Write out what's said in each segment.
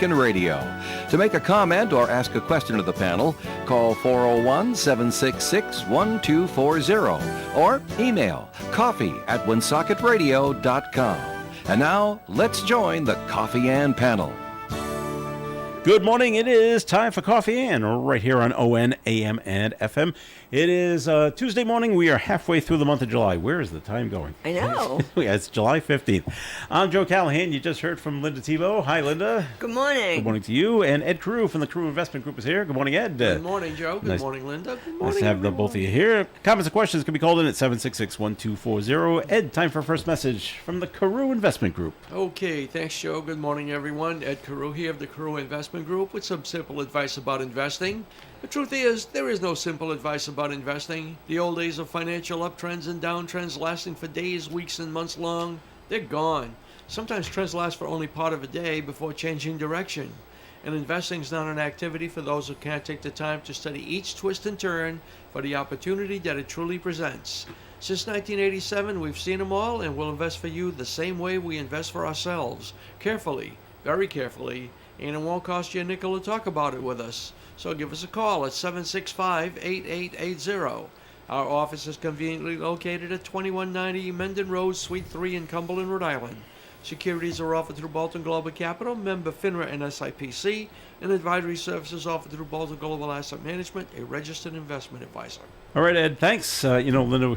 American radio. To make a comment or ask a question of the panel, call 401-766-1240 or email coffee@woonsockеtradio.com. And now, let's join the Coffee Ann panel. Good morning. It is time for Coffee Ann right here on ON, AM, and FM. It is Tuesday morning. We are halfway through the month of July. Where is the time going? I know. Yeah, it's July 15th. I'm Joe Callahan. You just heard from Linda Tebow. Hi, Linda. Good morning. Good morning to you. And Ed Carew from the Carew Investment Group is here. Good morning, Ed. Good morning, Joe. Good morning, Linda. Good morning, Nice to have the both of you here. Comments and questions can be called in at 766-1240. Ed, time for first message from the Carew Investment Group. Okay, thanks, Joe. Good morning, everyone. Ed Carew here of the Carew Investment Group with some simple advice about investing. The truth is, there is no simple advice about investing. The old days of financial uptrends and downtrends lasting for days, weeks, and months long, they're gone. Sometimes trends last for only part of a day before changing direction. And investing is not an activity for those who can't take the time to study each twist and turn for the opportunity that it truly presents. Since 1987, we've seen them all, and we'll invest for you the same way we invest for ourselves. Carefully, very carefully, and it won't cost you a nickel to talk about it with us. So give us a call at 765-8880. Our office is conveniently located at 2190 Mendon Road, Suite 3 in Cumberland, Rhode Island. Securities are offered through Bolton Global Capital, member FINRA and SIPC, and advisory services offered through Bolton Global Asset Management, a registered investment advisor. All right, Ed, thanks. Linda,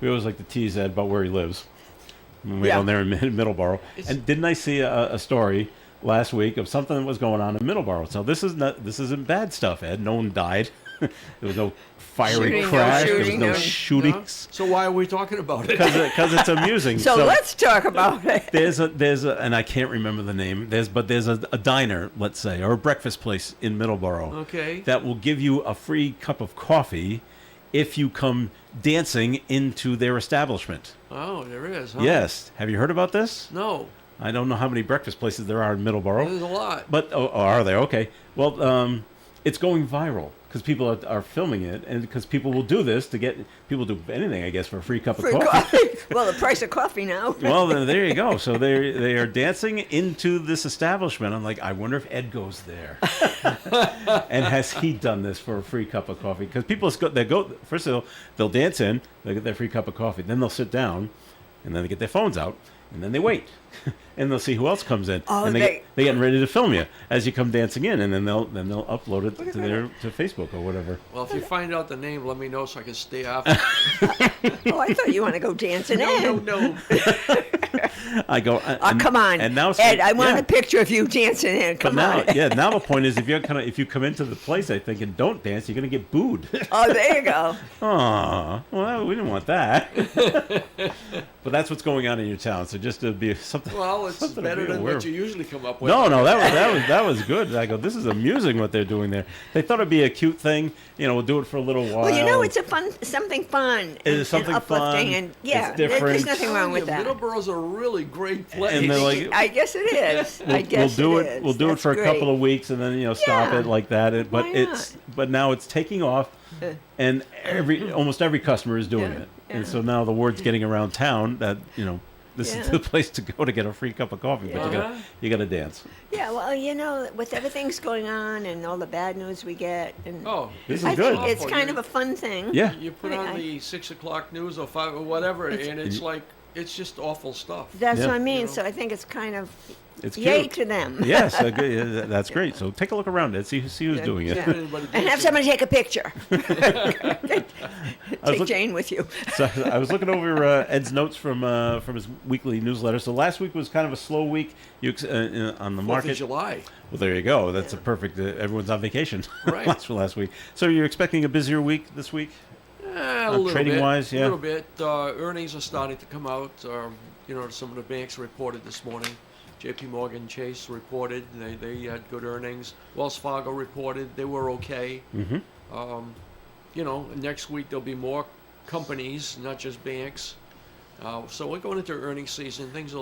we always like to tease Ed about where he lives. Way down there in Middleborough. And didn't I see a story last week of something that was going on in Middleborough? So this isn't bad stuff, Ed. No one died. There was no fiery crash. There was no shootings. No? So why are we talking about it? Because it's amusing. So let's talk about it. There's a, and I can't remember the name. There's a diner, let's say, or a breakfast place in Middleborough. Okay. That will give you a free cup of coffee if you come dancing into their establishment. Oh, there is, huh? Yes. Have you heard about this? No. I don't know how many breakfast places there are in Middleborough. There's a lot. But, are there? Okay. Well, it's going viral because people are filming it, and because people will do this to get, people do anything, I guess, for a free cup of coffee. Well, the price of coffee now. Well, there you go. So they are dancing into this establishment. I'm like, I wonder if Ed goes there. And has he done this for a free cup of coffee? Because people, first of all, they'll dance in, they'll get their free cup of coffee, then they'll sit down, and then they get their phones out, and then they wait. And they'll see who else comes in. Oh, and they're getting ready to film you as you come dancing in, and then they'll upload it to Facebook or whatever. Well, if you find out the name, let me know so I can stay after. Oh, I thought you want to go dancing in. No. I go. Come on, and now, Ed. I want a picture of you dancing in. Come on. Now the point is, if you come into the place, I think, and don't dance, you're going to get booed. Oh, there you go. Aw, well, we didn't want that. But that's what's going on in your town. So just to be something. Well, it's something better than what you usually come up with. No, that was good. I go, this is amusing what they're doing there. They thought it'd be a cute thing. We'll do it for a little while. Well, it's something fun. It is something and uplifting, fun. And yeah, it's different. There's nothing wrong with that. Middleborough's a really great place. And they're like, I guess it is. We'll do it for a couple of weeks, and then stop it like that. But now it's taking off, and almost every customer is doing it. And so now the word's getting around town that this is the place to go to get a free cup of coffee, but you got to dance. Yeah, well, with everything's going on and all the bad news we get, and this is I good. think it's kind of a fun thing. Yeah, you put on the 6 o'clock news or 5 or whatever, and it's like it's just awful stuff. That's what I mean. So I think it's kind of it's yay cute. to them. Yes, that's great. So take a look around it, see who's doing it, and have somebody take a picture. Take Jane with you. So I was looking over Ed's notes from his weekly newsletter. So last week was kind of a slow week. On the market. 4th of July. Well, there you go. That's a perfect. Everyone's on vacation. Right. last week. So you're expecting a busier week this week? A little trading bit, wise, yeah. A little bit. Earnings are starting to come out. Some of the banks reported this morning. J.P. Morgan Chase reported they had good earnings. Wells Fargo reported they were okay. Mm-hmm. Next week there'll be more companies, not just banks. So we're going into earnings season. Things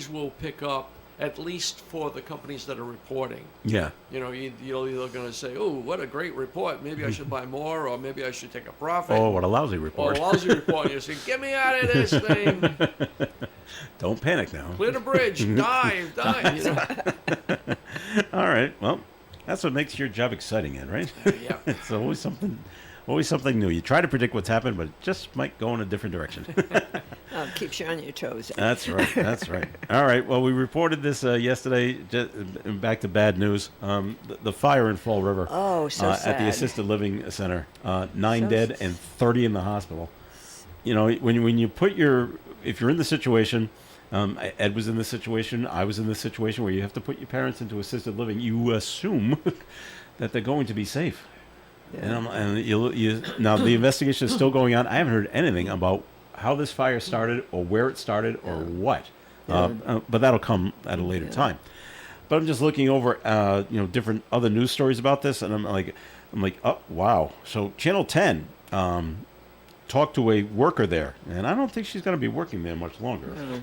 will pick up, at least for the companies that are reporting. Yeah. You're either going to say, "Oh, what a great report! Maybe I should buy more, or maybe I should take a profit." Oh, what a lousy report! Oh, a lousy report! You say, "Get me out of this thing!" Don't panic now. Clear the bridge. Dive. All right. Well, that's what makes your job exciting, Ed, right? Yeah. It's always something new. You try to predict what's happened, but it just might go in a different direction. Keeps you on your toes. That's right. That's right. All right. Well, we reported this yesterday. Back to bad news. The fire in Fall River. Oh, so at the sad. assisted living center. 9 So dead s- and 30 in the hospital. You know, when you put if you're in the situation, Ed was in this situation. I was in this situation where you have to put your parents into assisted living. You assume that they're going to be safe. Yeah. And you now the investigation is still going on. I haven't heard anything about how this fire started or where it started or what. But that'll come at a later time. But I'm just looking over, different other news stories about this, and I'm like, oh wow. So Channel 10 talked to a worker there, and I don't think she's going to be working there much longer.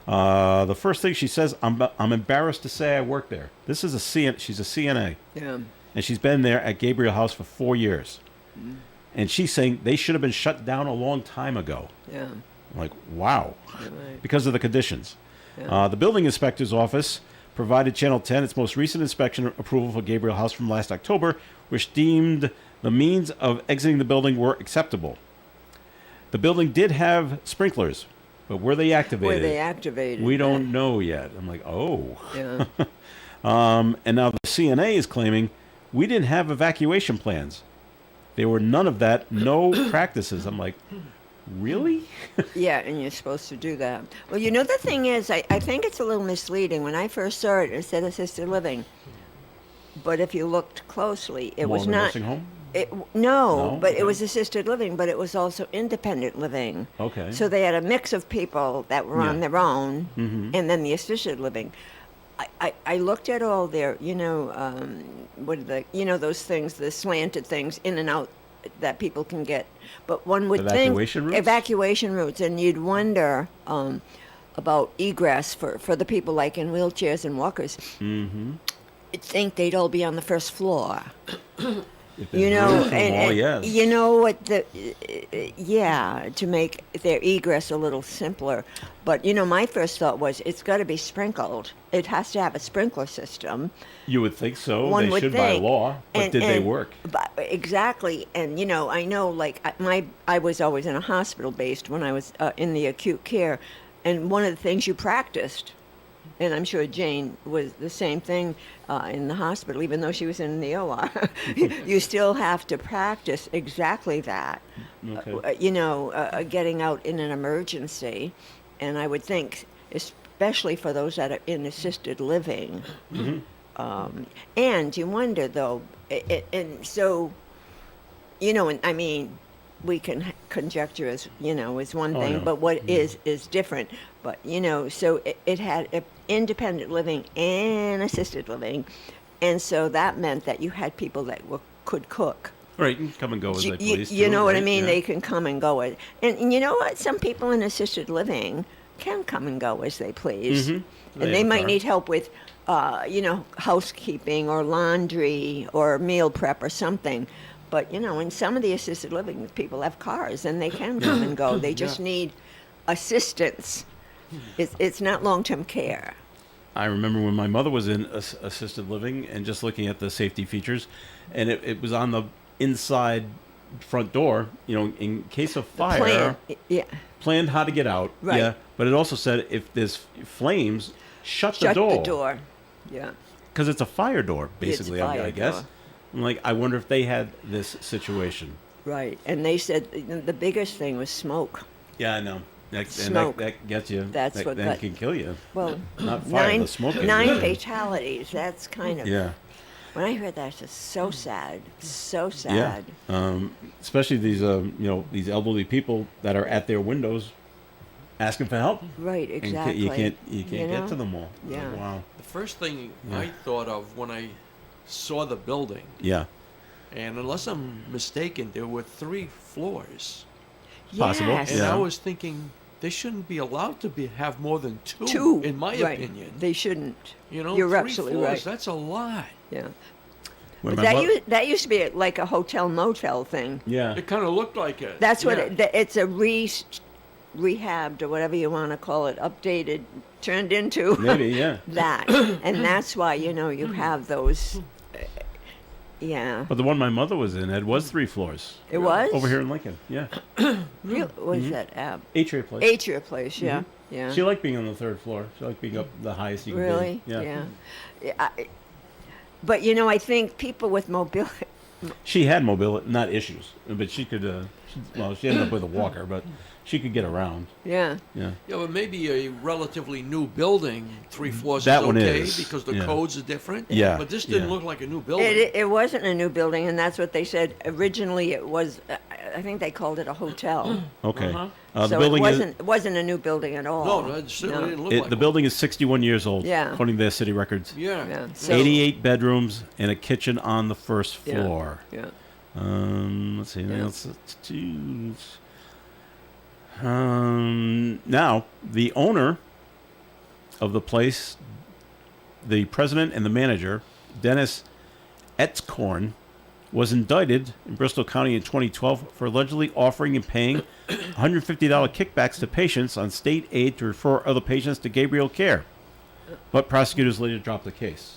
The first thing she says, I'm embarrassed to say I work there. This is she's a CNA. Yeah. And she's been there at Gabriel House for 4 years. And she's saying they should have been shut down a long time ago. Yeah. I'm like, wow. Right. Because of the conditions. Yeah. The building inspector's office provided Channel 10 its most recent inspection approval for Gabriel House from last October, which deemed the means of exiting the building were acceptable. The building did have sprinklers, but were they activated? Were they activated? We don't know yet. I'm like, oh. Yeah. And now the CNA is claiming we didn't have evacuation plans. There were none of that, no practices. I'm like, really? Yeah, and you're supposed to do that. Well, you know, the thing is, I think it's a little misleading. When I first saw it, it said assisted living. But if you looked closely, it More was of a not. nursing home? No, but Okay. it was assisted living, but it was also independent living. Okay. So they had a mix of people that were on Yeah. their own, Mhm. and then the assisted living. I looked at all their, what are those things, the slanted things in and out that people can get. But one would Evacuation think routes? evacuation routes, and you'd wonder about egress for the people like in wheelchairs and walkers. Mm-hmm. You'd think they'd all be on the first floor. If You there's know, room for them all, and yes. you know what to make their egress a little simpler. But my first thought was it's got to be sprinkled. It has to have a sprinkler system. You would think so. One They would should think. by law. But did they work? But exactly, and I know, like I was always in a hospital based when I was in the acute care, and one of the things you practiced. And I'm sure Jane was the same thing in the hospital, even though she was in the OR. You still have to practice exactly that, Okay. getting out in an emergency. And I would think, especially for those that are in assisted living. And you wonder, though, and so, and I mean, we can conjecture as one Oh, thing, no. but what is different. But so it had independent living and assisted living, and so that meant that you had people that could cook. Right, you can come and go as they please. You too, know what I right? mean? Yeah. They can come and go. And you know what? Some people in assisted living can come and go as they please, Mhm. and They they have a might car. need help with, housekeeping or laundry or meal prep or something. But in some of the assisted living, people have cars and they can come and go. They just need assistance. It's not long-term care. I remember when my mother was in assisted living and just looking at the safety features, and it was on the inside front door, in case of fire, Plan, yeah. planned how to get out. Right. Yeah, but it also said if there's flames, shut Shut the door. the door. Yeah. Because it's a fire door, It's a basically, fire I guess. door. I'm like, I wonder if they had this situation. Right. And they said the biggest thing was smoke. Yeah, I know. Smoke. That gets you. That's that, what that got- can kill you. Well, Not fire, the smoke. is nine really- fatalities. That's kind of. Yeah. When I heard that, it's just so sad. So Yeah. sad. Especially these, these elderly people that are at their windows asking for help. Right, And exactly. you can't get know? to them all. Yeah. Wow. The first thing Yeah. I thought of when I saw the building, Yeah. and unless I'm mistaken, there were 3 floors. Possible, Yes. And Yeah. I was thinking they shouldn't be allowed to have more than 2, Two. in my right. opinion. They shouldn't. You're 3 absolutely floors, right. That's a lot. Yeah. When But my that used to be like a hotel motel thing. yeah. It kind of looked like it. That's what Yeah. it's a rehabbed or whatever you want to call it, updated, turned into Maybe, yeah. that. And that's why, you have those, yeah. But the one my mother was in, Ed, was 3 floors. It was? Over here in Lincoln, yeah. What is that? Atria place. Atria Place, yeah. Yeah. She liked being on the 3rd floor. She liked being up the highest you can Really? be. Yeah. But, I think people with mobility, She had mobility, not issues, but she could, she ended up with a walker, but she could get around. yeah. Yeah. Yeah, but maybe a relatively new building, 3 floors That is one okay is, because the yeah. codes are different. Yeah, But this didn't yeah. look like a new building. It wasn't a new building, and that's what they said. Originally, it was, I think they called it a hotel. Okay. Uh-huh. The So building it wasn't a new building at all. No, it certainly No. didn't look is, like the one. building is 61 years old, Yeah. according to their city records. Yeah. Yeah. So, 88 bedrooms and a kitchen on the 1st Yeah. floor. Yeah. Let's see. Anything Yeah. else to choose? Now, the owner of the place, the president and the manager, Dennis Etzkorn, was indicted in Bristol County in 2012 for allegedly offering and paying $150 kickbacks to patients on state aid to refer other patients to Gabriel Care. But prosecutors later dropped the case.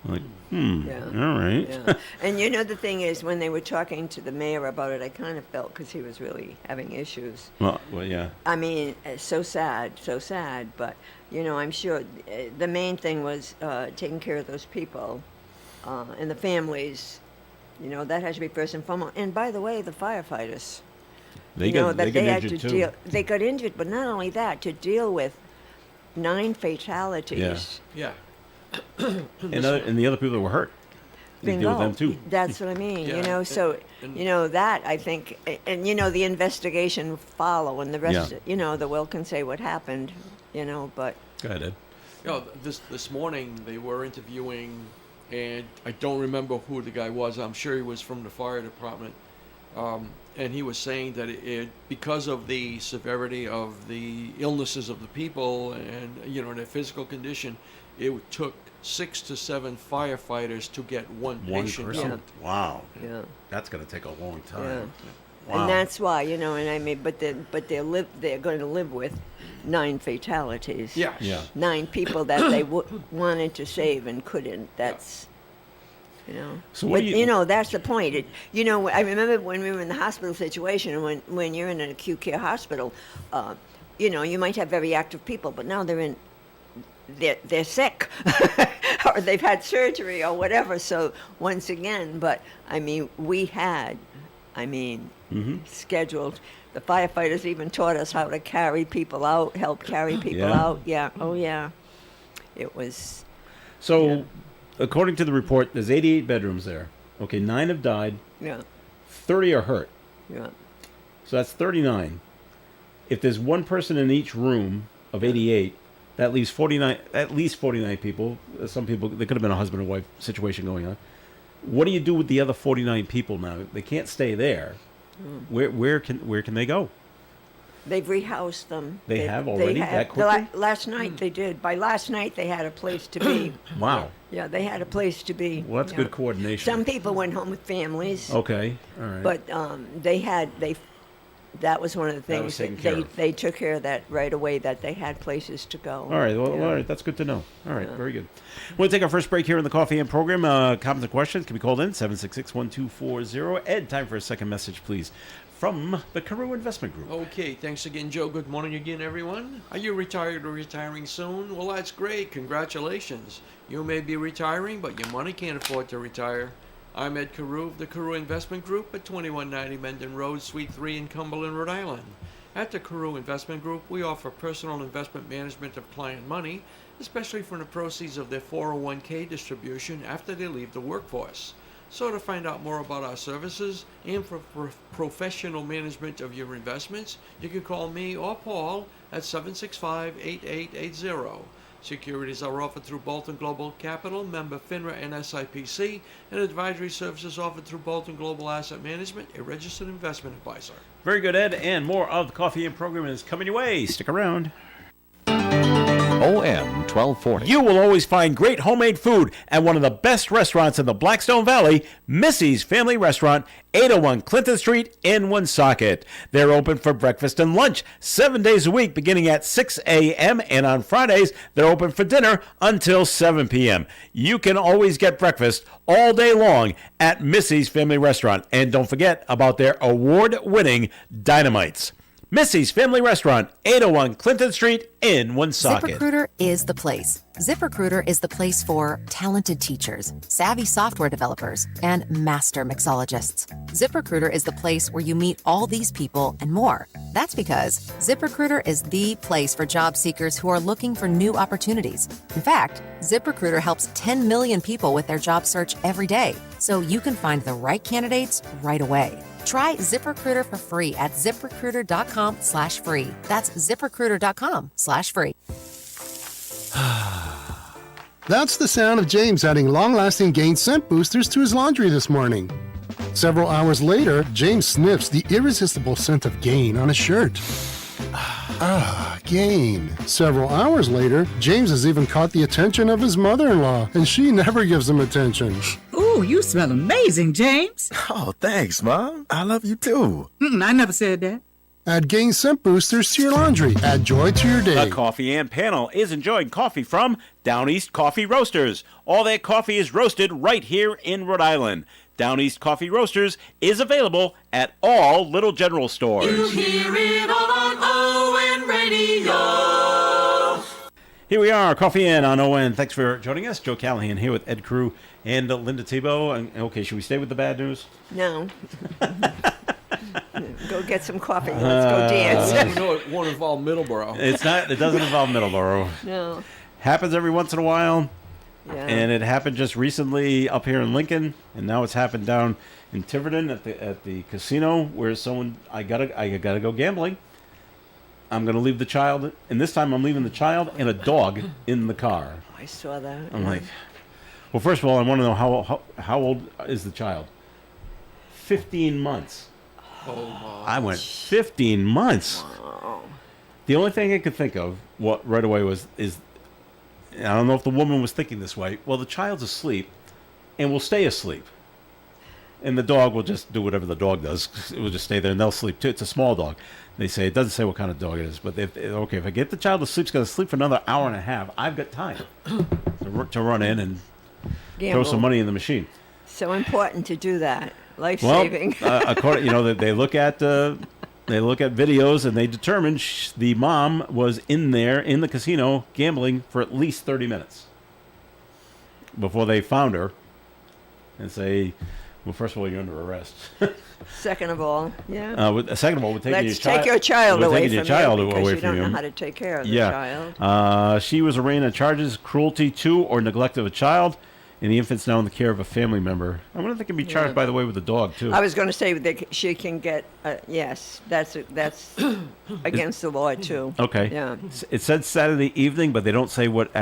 Like, Yeah. all right. Yeah. And the thing is, when they were talking to the mayor about it, I kind of felt because he was really having issues. Well, yeah. I mean, so sad, but, I'm sure the main thing was taking care of those people and the families. That has to be first and foremost. And by the way, the firefighters, They got had injured to too. they got injured, but not only that, to deal with 9 fatalities. Yeah. And the other people that were hurt. They deal with them too. That's what I mean, Yeah, so, and- that I think, and, the investigation will follow and the rest, Yeah. the will can say what happened, but, Go ahead, Ed. This morning they were interviewing, and I don't remember who the guy was. I'm sure he was from the fire department, and he was saying that because of the severity of the illnesses of the people and their physical condition, it took 6 to 7 firefighters to get one patient person. out. Wow. yeah. That's going to take a long Yeah. time. Wow. And that's why, and I mean, but they're going to live with 9 fatalities. Yeah. Yeah. 9 people that they wanted to save and couldn't. That's, So what but, do you- that's the point. I remember when we were in the hospital situation, and when you're in an acute care hospital, you might have very active people, but now they're sick, or they've had surgery or whatever. So once again, but I mean, we had, scheduled. The firefighters even taught us how to carry people out, help carry people Yeah. out. Yeah. Oh yeah. It was. So, according to the report, there's 88 bedrooms there. Okay, 9 have died, Yeah. 30 are hurt. Yeah. So that's 39. If there's one person in each room of 88, that leaves 49, at least 49 people. Some people, there could have been a husband and wife situation going on. What do you do with the other 49 people now? They can't stay there. Where can they go? They've rehoused them. They have already? That quickly? Last night they did. By last night they had a place to be. Wow. Yeah, they had a place to be. Well, that's yeah. good coordination. Some people went home with families, Okay. All right. but that was one of the That was things taken care of. they took care of that right away. That they had places to go. All right. Well, Yeah. all right. That's good to know. All right. Very good. We'll take our first break here in the Coffee and Program. Comments and questions can be called in 766-1240. Ed, time for a second message, please, from the Carew Investment Group. Okay, thanks again, Joe. Good morning again, everyone. Are you retired or retiring soon? Well, that's great. Congratulations. You may be retiring, but your money can't afford to retire. I'm Ed Carew of the Carew Investment Group at 2190 Mendon Road, Suite 3 in Cumberland, Rhode Island. At the Carew Investment Group, we offer personal investment management of client money, especially from the proceeds of their 401k distribution after they leave the workforce. So to find out more about our services and for professional management of your investments, you can call me or Paul at 765-8880. Securities are offered through Bolton Global Capital, member FINRA and SIPC, and advisory services offered through Bolton Global Asset Management, a registered investment advisor. Very good, Ed. And more of the Coffee and Program is coming your way. Stick around. ON 1240. You will always find great homemade food at one of the best restaurants in the Blackstone Valley, Missy's Family Restaurant, 801 Clinton Street in Woonsocket. They're open for breakfast and lunch 7 days a week beginning at 6 a.m. and on Fridays they're open for dinner until 7 p.m. You can always get breakfast all day long at Missy's Family Restaurant. And don't forget about their award-winning Dynamites. Missy's Family Restaurant, 801 Clinton Street in Woonsocket. ZipRecruiter is the place. ZipRecruiter is the place for talented teachers, savvy software developers, and master mixologists. ZipRecruiter is the place where you meet all these people and more. That's because ZipRecruiter is the place for job seekers who are looking for new opportunities. In fact, ZipRecruiter helps 10 million people with their job search every day, so you can find the right candidates right away. Try ZipRecruiter for free at ziprecruiter.com/free. That's ziprecruiter.com/free. That's the sound of James adding long-lasting Gain scent boosters to his laundry this morning. Several hours later, James sniffs the irresistible scent of Gain on his shirt. Gain. Several hours later, James has even caught the attention of his mother-in-law, and she never gives him attention. Ooh, you smell amazing, James. Oh, thanks, Mom. I love you too. I never said that. Add Gain scent boosters to your laundry. Add joy to your day. The Coffee and Panel is enjoying coffee from Down East Coffee Roasters. All their coffee is roasted right here in Rhode Island. Down East Coffee Roasters is available at all Little General stores. You hear it all on ON Radio. Here we are, Coffee In on ON. Thanks for joining us. Joe Callahan here with Ed Carew and Linda Tebow. And, okay, should we stay with the bad news? No. Go get some coffee. Let's go dance. No, it won't involve Middleborough. It's not. It doesn't involve Middleborough. No. Happens every once in a while. Yeah. And it happened just recently up here in Lincoln, and now it's happened down in Tiverton at the casino where someone I gotta go gambling. I'm gonna leave the child, and this time I'm leaving the child and a dog in the car. I saw that. I'm like, well, first of all, I want to know how old is the child? 15 months. Oh, my. I went 15 months. Wow. The only thing I could think of right away is. I don't know if the woman was thinking this way. Well, the child's asleep and will stay asleep. And the dog will just do whatever the dog does. It will just stay there and they'll sleep too. It's a small dog. They say, it doesn't say what kind of dog it is. But if I get the child to sleep, it's going to sleep for another hour and a half. I've got time to run in and throw some money in the machine. So important to do that. Life-saving. Well, according, they look at videos and they determine the mom was in the casino gambling for at least 30 minutes before they found her and say, well, first of all, you're under arrest. Second of all, yeah. Second of all, we're taking Let's take your child away from you because you don't know how to take care of the child. She was arraigned on charges cruelty to or neglect of a child. And the infant's now in the care of a family member. I wonder if they can be charged, by the way, with the dog, too. I was going to say she can get, yes, that's against the law, too. Okay. Yeah. It said Saturday evening, but they don't say what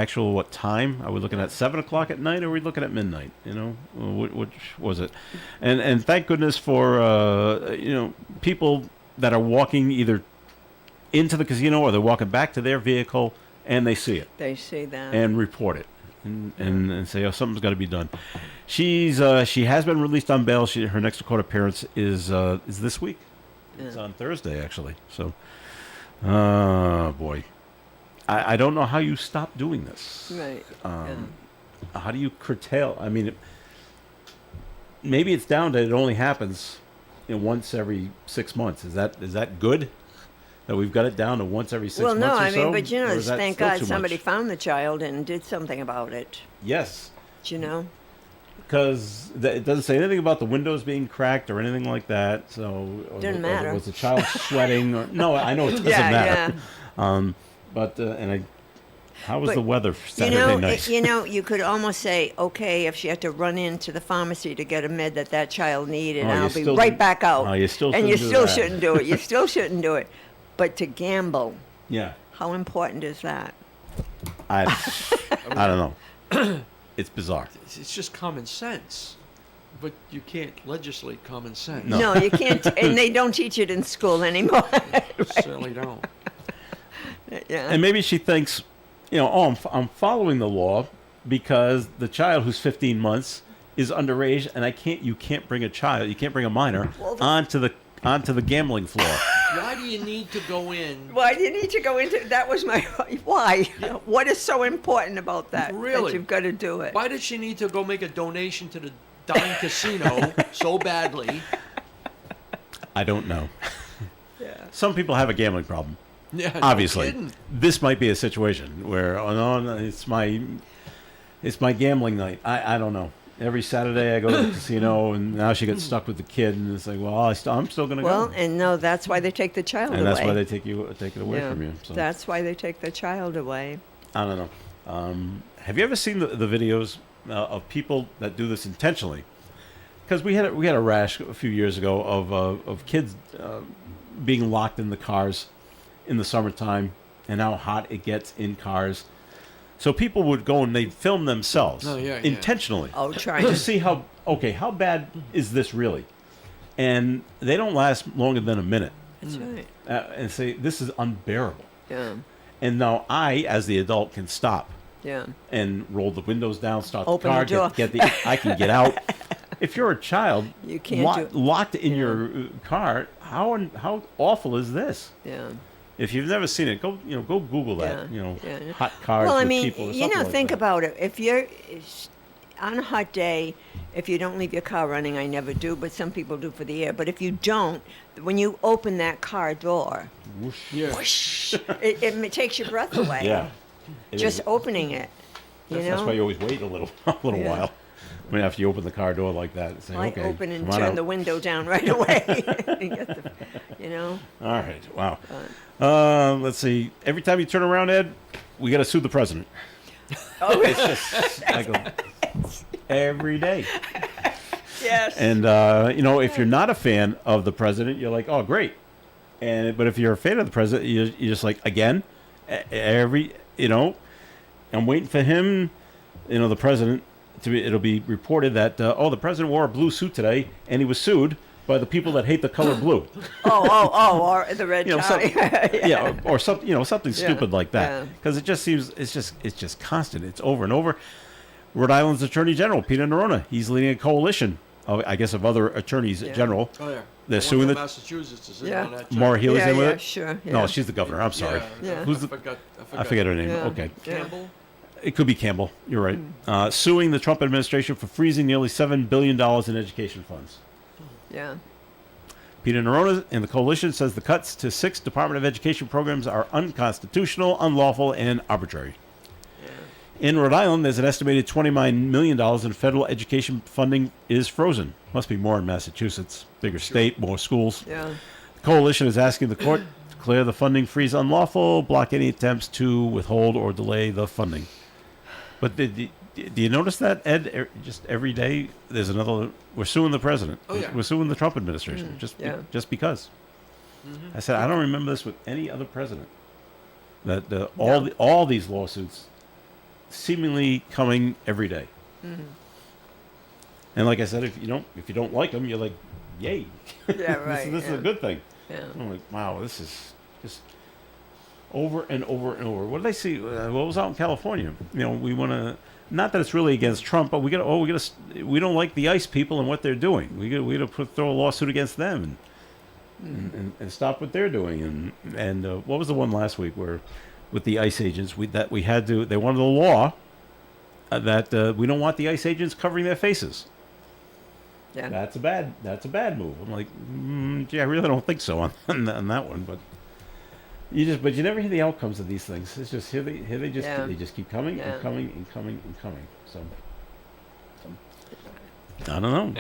time. Are we looking at 7 o'clock at night, or are we looking at midnight? Which was it? And thank goodness for, people that are walking either into the casino or they're walking back to their vehicle, and they see it. They see that. And report it. And say, something's got to be done. She has been released on bail. Her next court appearance is this week. Yeah. It's on Thursday, actually. So, boy, I don't know how you stop doing this. Right. How do you curtail? I mean, maybe it's down to it only happens once every 6 months. Is that good? That we've got it down to once every 6 months or so? Well, no, I mean, but thank God somebody much? found the child and did something about it. Yes. Because it doesn't say anything about the windows being cracked or anything like that. So didn't matter. Was the child sweating? No, I know it doesn't matter. Yeah. How was the weather for Saturday night? You could almost say, okay, if she had to run into the pharmacy to get a med that child needed, I'll be right back out. You still shouldn't do it. You still shouldn't do it. But to gamble, how important is that? I don't know. It's bizarre. It's just common sense. But you can't legislate common sense. No, you can't. And they don't teach it in school anymore. Right? Certainly don't. Yeah. And maybe she thinks, I'm following the law because the child who's 15 months is underage, and you can't bring a minor onto the gambling floor. Why do you need to go in? Why do you need to go into that? Was my why? What is so important about that? Really? That you've got to do it. Why did she need to go make a donation to the Dime Casino so badly? I don't know. Yeah. Some people have a gambling problem. Yeah, no Obviously, kidding. this might be a situation where no, it's my gambling night. I don't know. Every Saturday I go to the casino, and now she gets stuck with the kid, and it's like, well, I'm still going to go. Well, and no, that's why they take the child away. And that's why they take it away from you. So. That's why they take the child away. I don't know. Have you ever seen the videos of people that do this intentionally? Because we had a rash a few years ago of kids being locked in the cars in the summertime, and how hot it gets in cars. So people would go and they'd film themselves intentionally trying to see how bad is this really, and they don't last longer than a minute. That's right. And say this is unbearable. Yeah. And now I, as the adult, can stop. Yeah. And roll the windows down, start Open the car, the door. I can get out. If you're a child, You can't locked in your car, how awful is this? Yeah. If you've never seen it, go Google that. Yeah. Hot cars Well, I with mean, people. Or something like think that. about it. If you're on a hot day, if you don't leave your car running, I never do, but some people do for the air. But if you don't, when you open that car door, whoosh, it takes your breath away. Yeah. It Just is. opening it. That's why you always wait a little Yeah. while. I mean, after you open the car door like that, say, I okay, open and come on turn out. the window down right away. All right. Wow. Let's see. Every time you turn around, Ed, we got to sue the president. Oh, It's just I go every day. Yes. And if you're not a fan of the president, you're like, oh, great. But if you're a fan of the president, you're just like, again, I'm waiting for him, the president, it'll be reported that, the president wore a blue suit today, and he was sued by the people that hate the color blue. or the red tie. Or something stupid like that. Yeah. Because it just seems, it's just constant. It's over and over. Rhode Island's Attorney General, Peter Nerona, he's leading a coalition, of other attorneys general. Oh, yeah. They're The suing one the from Massachusetts is in Yeah. on that. too. Maura Healey's in with it? Sure. Yeah. No, she's the governor. I'm sorry. Yeah. Who's I the? forgot I forget her name. Yeah. Okay. Campbell? It could be Campbell. You're right. Suing the Trump administration for freezing nearly $7 billion in education funds. Yeah. Peter Nerona and the coalition says the cuts to 6 Department of Education programs are unconstitutional, unlawful, and arbitrary. In Rhode Island, there's an estimated $29 million in federal education funding is frozen. Must be more in Massachusetts. Bigger state, more schools. Yeah. The coalition is asking the court to declare the funding freeze unlawful, block any attempts to withhold or delay the funding. But do you notice that, Ed? Just every day, there's another. We're suing the president. Oh, yeah. We're suing the Trump administration just because. I said I don't remember this with any other president. That all these lawsuits seemingly coming every day. And like I said, if you don't like them, you're like, yay! Yeah, right. this is a good thing. Yeah. I'm like, wow, this is just over and over and over. What did I see? What was out in California? We want to. Not that it's really against Trump, but we don't like the ICE people and what they're doing. We got to throw a lawsuit against them and stop what they're doing. And what was the one last week where with the ICE agents they wanted a law that we don't want the ICE agents covering their faces. Yeah. That's a bad move. I'm like, gee, I really don't think so on that one, but. You never hear the outcomes of these things. It's just they just keep coming and coming and coming and coming. So I don't know.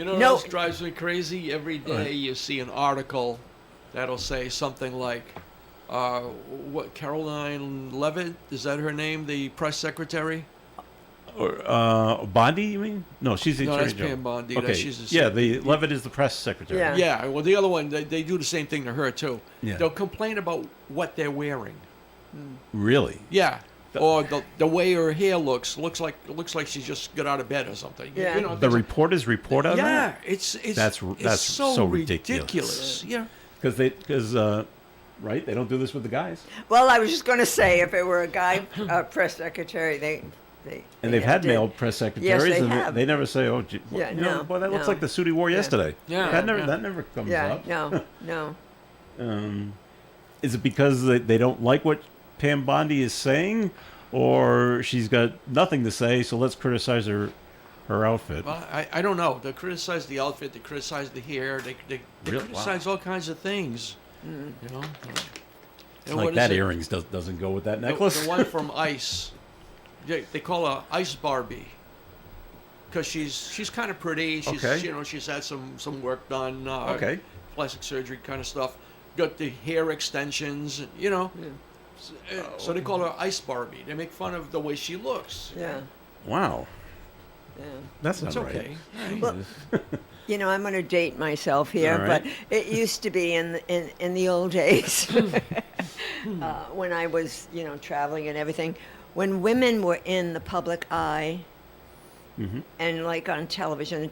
What else drives me crazy? Every day you see an article that'll say something like, Caroline Levitt, is that her name? The press secretary? Or Bondi, you mean? No, she's the No, attorney that's general. Pam Bondi. Okay. She's the the Levitt is the press secretary. Yeah. Yeah, well, the other one, they do the same thing to her, too. Yeah. They'll complain about what they're wearing. Really? Yeah. Or the way her hair looks like she's just got out of bed or something. Yeah. The reporters report on that? Yeah, it's That's so ridiculous. ridiculous. Yeah. Because right? They don't do this with the guys. Well, I was just going to say, if it were a guy press secretary, And they've had male press secretaries, Yes, they and have. they never say, "Oh, Yeah, you know, no, boy, that looks no. like the suit he wore yesterday." Yeah, that never yeah. that never comes Yeah, up. no. Is it because they don't like what Pam Bondi is saying, or she's got nothing to say, so let's criticize her outfit? Well, I don't know. They criticize the outfit. They criticize the hair. They Really? criticize all kinds of things. You know. It's like that earrings doesn't go with that necklace. The one from Ice. They call her Ice Barbie. Because she's kind of pretty. She's Okay. she's had some work done. Okay. Plastic surgery kind of stuff. Got the hair extensions. So they call her Ice Barbie. They make fun of the way she looks. Yeah. Wow, Yeah. that's not It's right. okay. Well, I'm going to date myself here, All right. but it used to be in the old days when I was, traveling and everything. When women were in the public eye, and like on television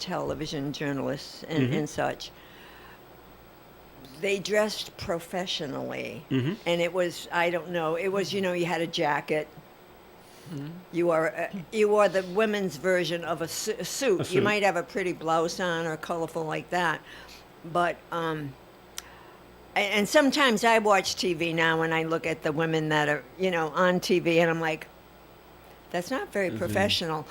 journalists and such, they dressed professionally, and it was, I don't know, it was, you had a jacket. You wore the women's version of a suit. suit. You might have a pretty blouse on or colorful like that, but and sometimes I watch TV now and I look at the women that are on TV and I'm like, that's not very professional.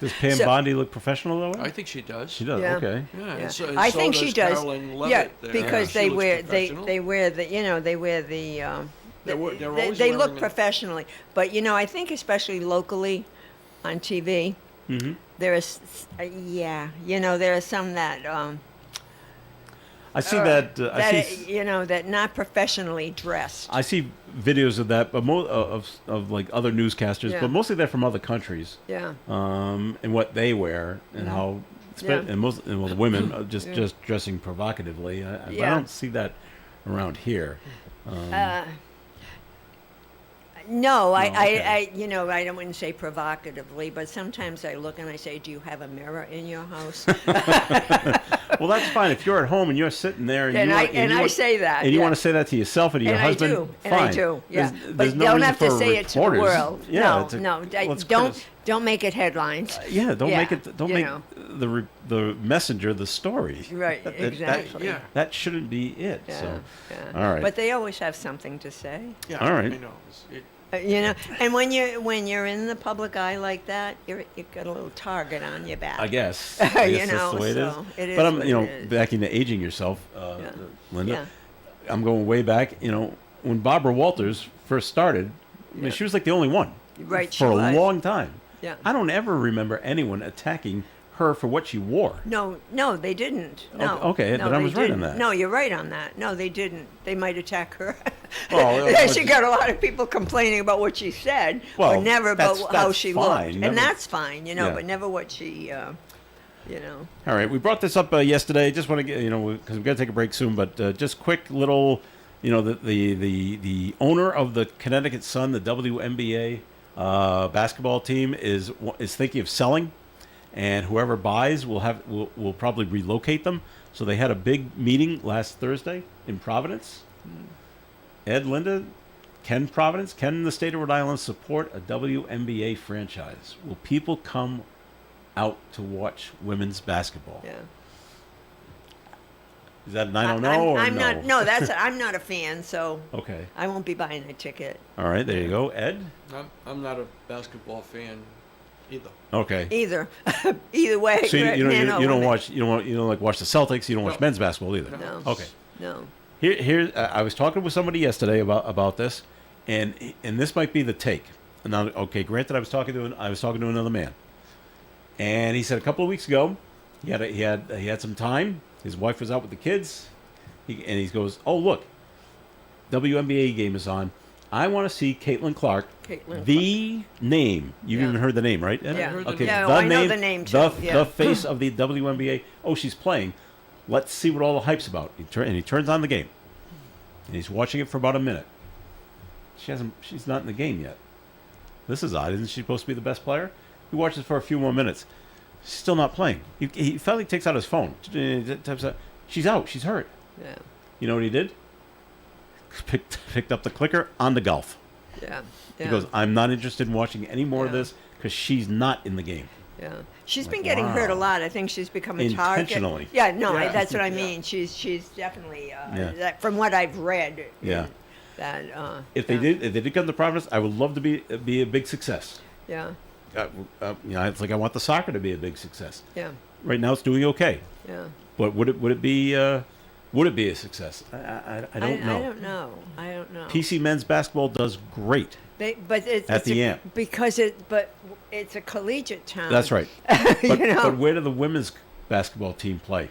Does Pam Bondi look professional though? I think she does. She does. Yeah. Okay. Yeah, Yeah. and so I think she does. Carolyn Levitt Yeah, there. because She they looks wear professional. they wear the they wear the They're always they look wearing a- professionally. But I think especially locally on TV, there is there are some that I see that. I that see. that not professionally dressed. I see videos of that, but of like other newscasters, Yeah. but mostly they're from other countries. Yeah. And what they wear and how, Yeah. and the women are just dressing provocatively. I Yeah. don't see that around here. No, I okay. I don't wouldn't say provocatively, but sometimes I look and I say, "Do you have a mirror in your house?" Well, that's fine if you're at home and you're sitting there and And you I- want, and you I want- say that, and you yeah. want to say that to yourself and to your And I husband. do, Fine. and I do, yeah. There's But no don't reason have to for say it to the reporters. world. Yeah, Don't make it headlines. Yeah, don't make it. Don't you make know. the messenger the story. Right, exactly. yeah. That shouldn't be it. Yeah, So, yeah. all right. But they always have something to say. Yeah, All right. I know. And when you're in the public eye like that, you've got a little target on your back. I guess. That's the way so it is. it But is I'm, what you know, it is. back into aging yourself, Linda. Yeah. I'm going way back. When Barbara Walters first started, I mean, she was like the only one. Right, she For a was. long time. Yeah. I don't ever remember anyone attacking her for what she wore. No, they didn't. No. Okay, no, then I they was right on didn't. that. No, you're right on that. No, they didn't. They might attack her. Well, she got a lot of people complaining about what she said, Well, but never about that's how she fine. looked. Never- And that's fine, Yeah. but never what she, All right, we brought this up yesterday. Just want to get, because we've got to take a break soon, but just quick little, the owner of the Connecticut Sun, the WNBA basketball team is thinking of selling, and whoever buys will probably relocate them. So they had a big meeting last Thursday in Providence. Ed, Linda, can the state of Rhode Island support a WNBA franchise? Will people come out to watch women's basketball? yeah. Is that an I don't know or I'm no? not. No, I'm not a fan, so Okay. I won't be buying a ticket All right, there you go. Ed? I'm not a basketball fan either. Okay. either. Either way. So you man or don't woman. watch watch the Celtics, you don't watch No. men's basketball either. No. Okay. No. Here I was talking with somebody yesterday about this, and this might be the take. Now, okay, granted, I was talking to another man, and he said a couple of weeks ago, he had some time. His wife was out with the kids, and he goes, "Oh look, WNBA game is on. I want to see Caitlin Clark, Caitlin the name. You've Yeah. even heard the name, right? Ed? Yeah. heard the Okay. Yeah, the I know name, the name, too. Yeah. The face of the WNBA. Oh, she's playing. Let's see what all the hype's about. He turns on the game, and he's watching it for about a minute. She's not in the game yet. This is odd. Isn't she supposed to be the best player? He watches for a few more minutes. She's still not playing. He finally takes out his phone. Types out, she's out. She's hurt. Yeah. You know what he did? picked up the clicker on the golf. Yeah. He goes, I'm not interested in watching any more of Yeah. this because she's not in the game. Yeah, she's Like, been getting hurt a wow. lot. I think she's become a target. Intentionally. Yeah, no, Yeah. that's what I Yeah. mean. She's definitely Yeah. that, from what I've read. Yeah. That If they did come to Providence, I would love to be a big success. Yeah, It's like I want the soccer to be a big success. yeah, Right now, it's doing okay. yeah. But would it be a success? I don't know. I don't know. I don't know. PC men's basketball does great. But it's the Amp. because it's a collegiate town. That's right. You But, know? but where do the women's basketball team play?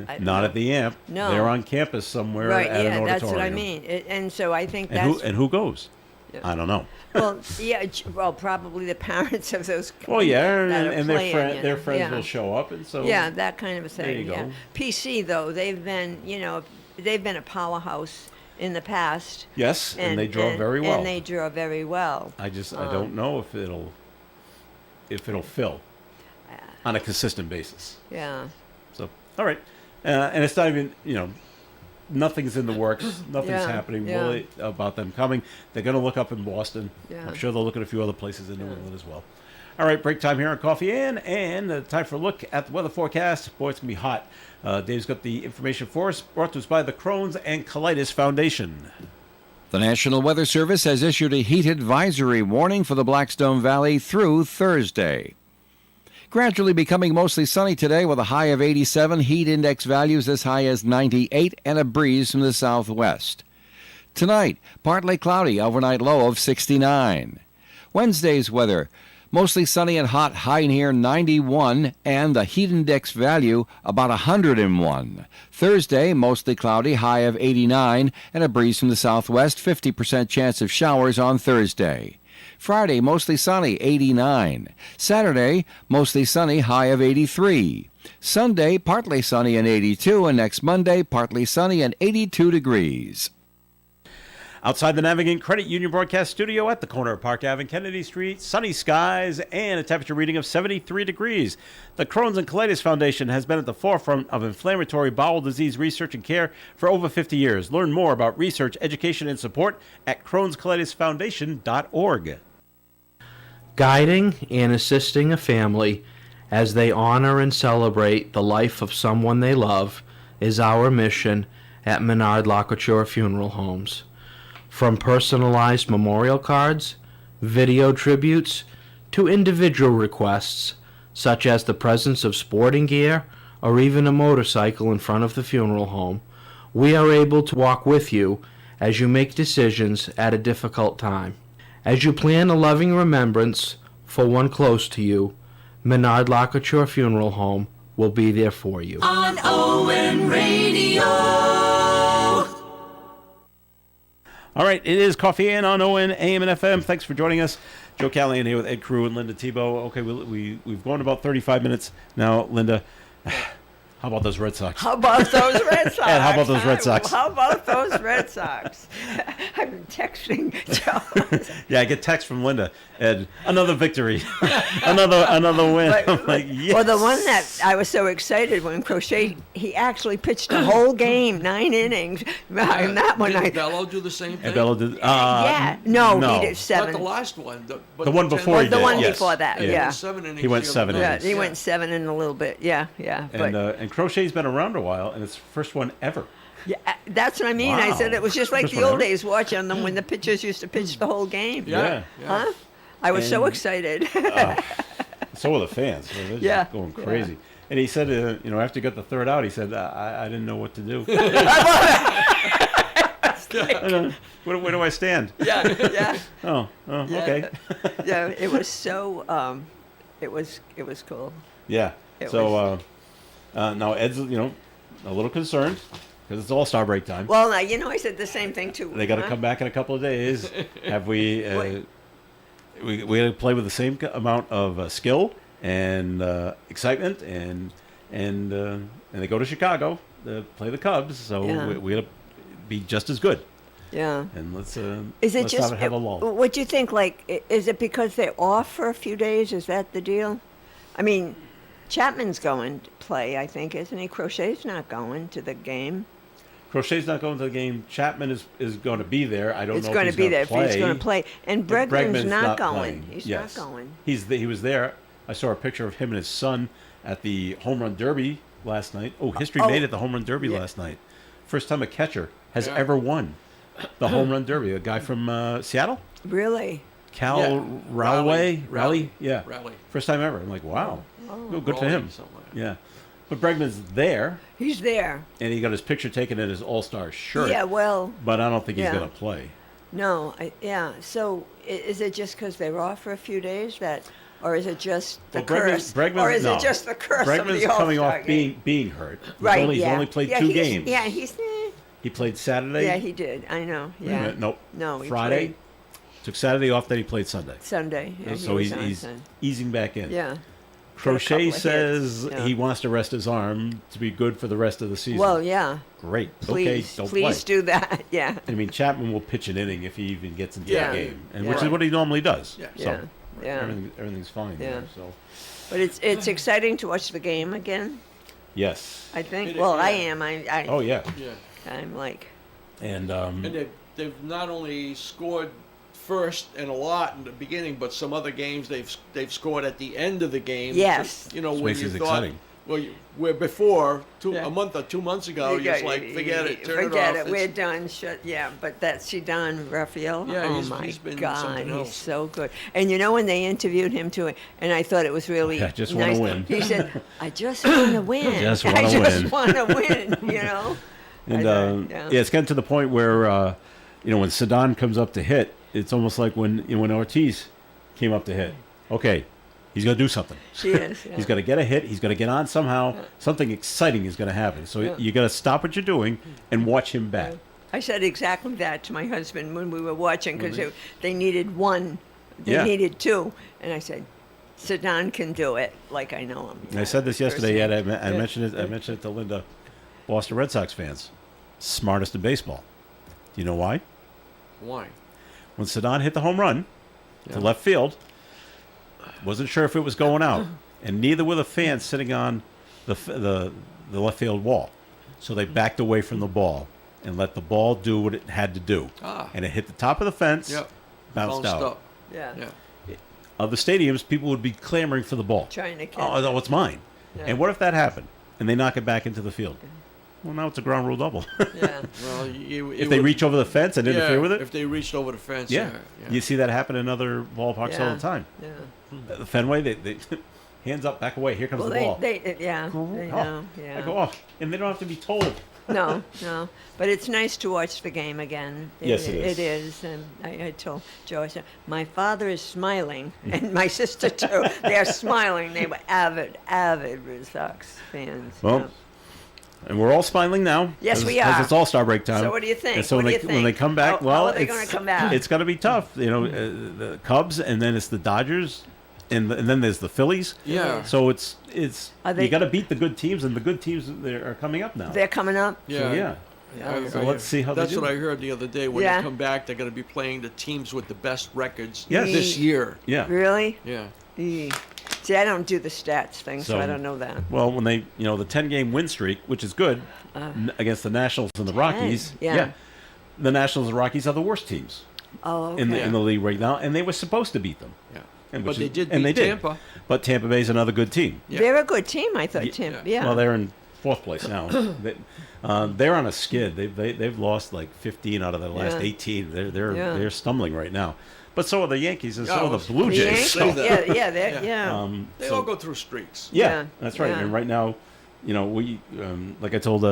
I- Not at the Amp. No. They're on campus somewhere Right. at an Yeah, auditorium. that's what I mean. And so I think And that's who goes? Yeah. I don't know. well, yeah. Well, probably the parents of those. Well, yeah, that are and playing, their you know. friends Yeah. will show up, and so Yeah, that kind of a thing. There you Yeah. go. PC though, they've been a powerhouse in the past. Yes, and they draw very well. And they draw very well. I don't know if it'll fill on a consistent basis. Yeah. So all right, and it's not even nothing's in the works. Nothing's Yeah, happening yeah. really about them coming. They're going to look up in Boston. Yeah. I'm sure they'll look at a few other places in New England as well. All right, break time here on Coffee In, and time for a look at the weather forecast. Boy, it's going to be hot. Dave's got the information for us, brought to us by the Crohn's and Colitis Foundation. The National Weather Service has issued a heat advisory warning for the Blackstone Valley through Thursday. Gradually becoming mostly sunny today with a high of 87, heat index values as high as 98, and a breeze from the southwest. Tonight, partly cloudy, overnight low of 69. Wednesday's weather, mostly sunny and hot, high near 91, and the heat index value about 101. Thursday, mostly cloudy, high of 89, and a breeze from the southwest, 50% chance of showers on Thursday. Friday, mostly sunny, 89. Saturday, mostly sunny, high of 83. Sunday, partly sunny and 82, and next Monday, partly sunny and 82 degrees. Outside the Navigant Credit Union broadcast studio at the corner of Park Ave and Kennedy Street, sunny skies and a temperature reading of 73 degrees. The Crohn's and Colitis Foundation has been at the forefront of inflammatory bowel disease research and care for over 50 years. Learn more about research, education, and support at crohnscolitisfoundation.org. Guiding and assisting a family as they honor and celebrate the life of someone they love is our mission at Menard Locouture Funeral Homes. From personalized memorial cards, video tributes, to individual requests, such as the presence of sporting gear or even a motorcycle in front of the funeral home, we are able to walk with you as you make decisions at a difficult time. As you plan a loving remembrance for one close to you, Menard Locouture Funeral Home will be there for you. On ON Radio. All right, it is Coffee In on ON, AM, and FM. Thanks for joining us. Joe Callahan here with Ed Carew and Linda Tebow. Okay, we've gone about 35 minutes now. Linda, how about those Red Sox? How about those Red Sox? Ed, how about those Red Sox? How about those Red Sox? I've been texting Joe. Yeah, I get text from Linda. Ed, another victory, another win. But- I'm like, yes. Well, the one that I was so excited when Crochet, he actually pitched a whole game, 9 innings. And that one, Did Bello do the same thing? And Bella did. yeah, no, no. he did Not 7. the last one. But The one before he the did, one yes. before that, Yeah. yeah. 7 innings He went the other 7 night. Yeah, innings. he went 7 in a little bit. Yeah. And Crochet's been around a while, and it's the first one ever. Yeah, that's what I mean. I Wow. said it was just like First the one old ever. days watching them when the pitchers used to pitch the whole game. Yeah. Huh? I was so And- excited. So are the fans. They're just Yeah. going crazy. And he said, after he got the third out, he said, I didn't know what to do. Where do I stand? yeah. Oh, okay. Yeah, it was so it was cool. Yeah. It So now Ed's, a little concerned because it's All-Star break time. Well, now, I said the same thing too. They got to come back in a couple of days. Have we? We got to play with the same amount of skill and excitement, and they go to Chicago to play the Cubs. So Yeah. we got to be just as good. Yeah. And let's Is it let's just not have a lull. what do you think? Like, is it because they're off for a few days? Is that the deal? I mean, Chapman's going to play, I think, isn't he? Crochet's not going to the game. Crochet's not going to the game. Chapman is going to be there. I don't It's know going if to he's be there. going to play. If he's going to play. And But Bregman's not going. playing. He's Yes. not going. He was there. I saw a picture of him and his son at the home run derby last night. Oh, history made it the home run derby last night. First time a catcher has ever won the home run derby. A guy from Seattle? Really? Cal Raleigh? Yeah. Raleigh. First time ever. I'm like, wow. Oh. Good to Raleigh, him. something like that. Yeah. But Bregman's there, He's there. and he got his picture taken in his All-Star shirt. Yeah, well, But I don't think he's Yeah. going to play. no. Yeah. So is it just because they're off for a few days or is it just the Well, curse? Bregman, or is no. it just the curse of Bregman's the coming All-Star off game? being hurt. Right, He's yeah. only played Yeah, 2 he's- games. Yeah, he's... He played Saturday. Yeah, he did. I know. Yeah. Nope. No, he Friday. played Took Saturday off, then he played Sunday. Sunday. Yeah, So he he's was on he's Sunday. easing back in. Yeah. Crochet hits, says yeah. he wants to rest his arm to be good for the rest of the season. Well, yeah. Great. Please, okay, don't please play. do that. Yeah. I mean, Chapman will pitch an inning if he even gets into Yeah. the game, and Yeah. which is what he normally does. Yeah. So Yeah. Yeah. everything's fine Yeah. there. So But it's exciting to watch the game again. yes. I think. It- Well, I yeah. am. I. Oh yeah. Yeah. I'm like. And And they've not only scored first and a lot in the beginning, but some other games they've scored at the end of the game. Yes. You know, This when makes you it thought, exciting. well, where before Yeah. a month or 2 months ago, you're just like, forget it, turn Forget it off. it. We're It's- done. Shut. Yeah, but that Zidane Raphael. Yeah, oh he's- my he's been God, something he's else. so good. And you know when they interviewed him too, and I thought it was really I just wanna nice. win. He said, "I just want to win. Just I wanna just win." want to win." You know. And I thought, yeah, it's getting to the point where when Sadan comes up to hit, it's almost like when Ortiz came up to hit. Okay, he's going to do something. She is. Yeah. He's going to get a hit. He's going to get on somehow. Something exciting is going to happen. So Yeah. you got to stop what you're doing and watch him bat. I said exactly that to my husband when we were watching because they needed one, they Yeah. needed two, and I said, Zidane can do it, like I know him. And I said this yesterday. Yet I Yeah. mentioned it. I mentioned it to Linda. Boston Red Sox fans, smartest in baseball. Do you know why? Why? When Sadan hit the home run Yeah. to left field, wasn't sure if it was going out, and neither were the fans sitting on the left field wall. So they backed away from the ball and let the ball do what it had to do, and it hit the top of the fence, Yep. bounced out. Up. Yeah. Yeah. Other stadiums, people would be clamoring for the ball. Trying to catch. Oh, it's mine. Yeah. And what if that happened and they knock it back into the field? Well, now it's a ground rule double. Yeah. Well, if they reach over the fence and interfere with it, If they reached over the fence. yeah. Yeah. You see that happen in other ballparks all Yeah. the time. Yeah. The Fenway, they hands up, back away. Here comes Well, the ball. yeah, they know, yeah. I go, oh, and they don't have to be told. No, but it's nice to watch the game again. Yes, it is. It is, and I told Joe, I said, my father is smiling, and my sister too. They're smiling. They were avid Red Sox fans. Well, yeah. and we're all smiling now. Yes, as, we as are. it's All-Star break time. So what do you think? And so What when do they, you when they think? come back, How well, are they gonna come back? It's going to be tough. The Cubs, and then it's the Dodgers, and then there's the Phillies. Yeah. So it's Are they- you got to beat the good teams, and the good teams are coming up now. They're coming up. So, yeah. So let's see how they That's do. what I heard the other day. When Yeah. they come back, they're going to be playing the teams with the best records Yes. this year. Yeah. Really? Yeah. See, I don't do the stats thing, so I So- don't know that. Well, when they, the 10-game win streak, which is good, against the Nationals and the Rockies. yeah. The Nationals and Rockies are the worst teams Oh, okay. in the league right now, and they were supposed to beat them. Yeah. And But which they is- did and beat they did. Tampa. But Tampa Bay's another good team. Yeah. They're a good team, I thought, Tim. Yeah. Well, they're in fourth place now. They're on a skid. They've lost like 15 out of their last Yeah. 18. They're Yeah. they're stumbling right now. But so are the Yankees and Yeah, so are well, the Blue The Jays. Yankees? So- Yeah. They so- all go through streaks. yeah, Yeah, that's right. yeah. And right now, we like I told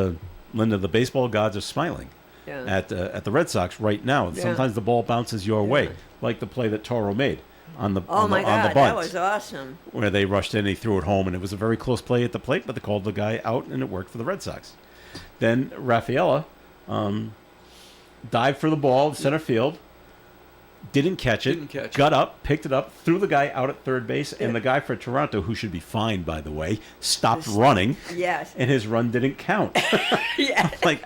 Linda, the baseball gods are smiling Yeah. at the Red Sox right now. Yeah. Sometimes the ball bounces your way, like the play that Toro made on the Oh on my the, on the God, bunt, that was awesome. where they rushed in, he threw it home, and it was a very close play at the plate, but they called the guy out, and it worked for the Red Sox. Then Rafaela dived for the ball, center field, didn't catch it, got up, picked it up, threw the guy out at third base, and the guy for Toronto, who should be fined, by the way, stopped running, Yes. and his run didn't count. Yeah. Like,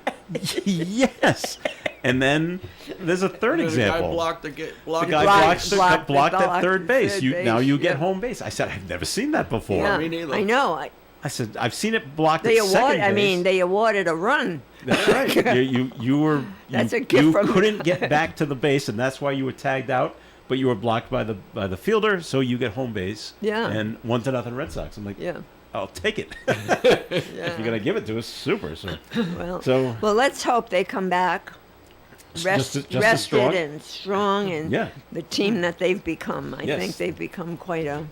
yes. And then there's a third The example. guy blocked The blocked guy blocked at third base. third Now base, you get yeah. home base. I said, I've never seen that before. Yeah, me neither. I know. I said, I've seen it blocked They at second base. they awarded a run. That's right. You were. That's a you gift from- couldn't get back to the base, and that's why you were tagged out. But you were blocked by the fielder, so you get home base. Yeah. And 1-0 Red Sox. I'm like, Yeah. I'll take it. If you're gonna give it to us, super. So, Well, let's hope they come back rested strong. and strong, and Yeah. the team that they've become. I Yes. think they've become quite a.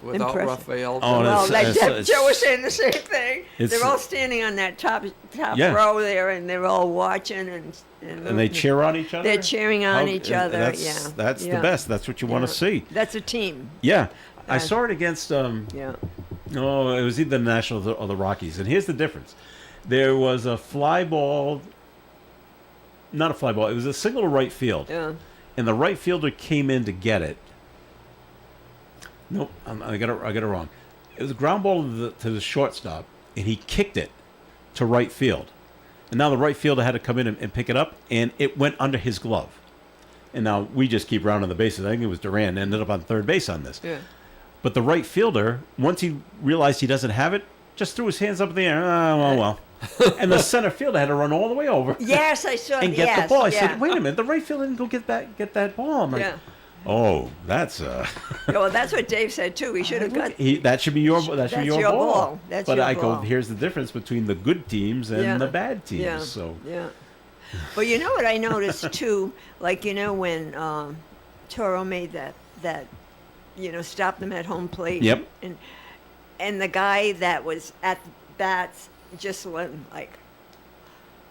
Without Impressive. Raphael. Oh, Well, it's- Joe was saying the same thing. It's- They're all standing on that top Yeah. row there, and they're all watching And they cheer on each other. They're cheering on each other. That's yeah. the best. That's what you want to see. That's a team. Yeah, I saw it against. Yeah. No, it was either the Nationals or the Rockies. And here's the difference: there was a fly ball. Not a fly ball. It was a single to right field. Yeah. And the right fielder came in to get it. Nope, I got it wrong. It was a ground ball to the shortstop, and he kicked it to right field. And now the right fielder had to come in and pick it up, and it went under his glove. And now we just keep rounding the bases. I think it was Duran ended up on third base on this. Yeah. But the right fielder, once he realized he doesn't have it, just threw his hands up in the air. Oh, well. And the center fielder had to run all the way over. Yes, I saw. And get yes, the ball. I yeah. said, wait a minute, the right fielder didn't go get that ball. I'm like, Yeah. oh, that's Yeah, well, that's what Dave said too. He should have got. that should be your ball. That's your ball. That's but your I ball. go, here's the difference between the good teams and Yeah. the bad teams. Yeah. So Yeah. But you know what I noticed too, like when Toro made that stop them at home plate. Yep. And the guy that was at the bats just went like.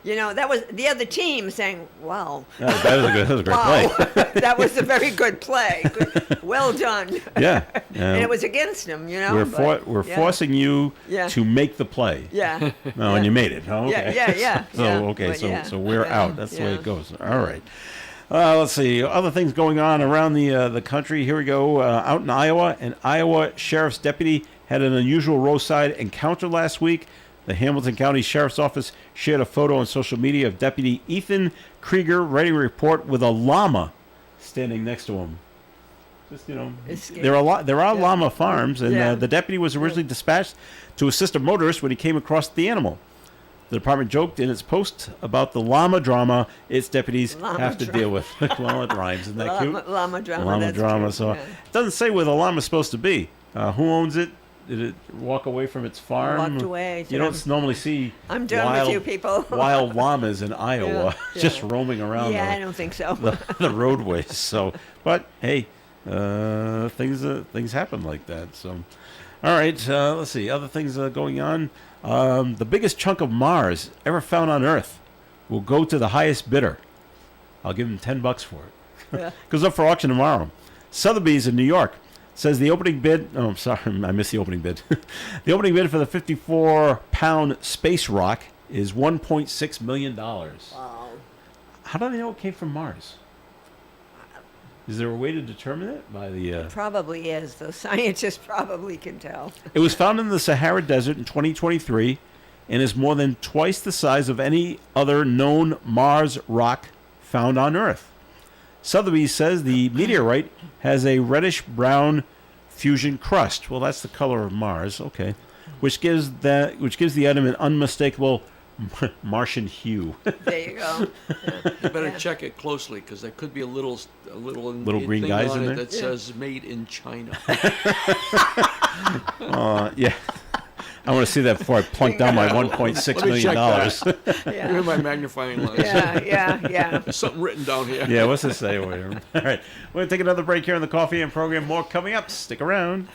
That was the other team saying, "Wow, that was a great wow, play. that was a very good play. Well done." Yeah. And it was against him, We're yeah. forcing you Yeah. to make the play. Yeah. No, and you made it. Oh, okay. Yeah. So yeah. okay, But so yeah. so we're Yeah. out. That's the way Yeah. it goes. All right. Let's see other things going on around the country. Here we go. Out in Iowa, an Iowa sheriff's deputy had an unusual roadside encounter last week. The Hamilton County Sheriff's Office shared a photo on social media of Deputy Ethan Krieger writing a report with a llama standing next to him. Just there are llama farms, and Yeah. the deputy was originally dispatched to assist a motorist when he came across the animal. The department joked in its post about the llama drama its deputies have to deal with. Well, it rhymes. Isn't that cute? Llama drama. Llama that's drama. cute, So yeah. it doesn't say where the llama's supposed to be. Who owns it? Did it walk away from its farm? Walked away. You don't normally see I'm done with you people. wild llamas in Iowa Yeah. just roaming around Yeah, I don't think so. the roadways. So, but hey, things happen like that. So, all right. Let's see other things going on. The biggest chunk of Mars ever found on Earth will go to the highest bidder. I'll give him $10 for it. Yeah. Goes up for auction tomorrow. Sotheby's in New York says the opening bid. Oh, I'm sorry, I missed the opening bid. The opening bid for the 54-pound space rock is $1.6 million. Wow. How do they know it came from Mars? Is there a way to determine it by the? Probably is. The scientists probably can tell. It was found in the Sahara Desert in 2023, and is more than twice the size of any other known Mars rock found on Earth. Sotheby's says the meteorite has a reddish-brown fusion crust. Well, that's the color of Mars. Okay, which gives the item an unmistakable Martian hue. There you go. You better check it closely because there could be a little green thing guys on in it there? that says "Made in China." Yeah. I want to see that before I plunk down my $1.6 Let me million. check Give me Yeah. my magnifying lens. Yeah. There's something written down here. Yeah, what's it say over here? All right. We're going to take another break here on the Coffee and Program. More coming up. Stick around.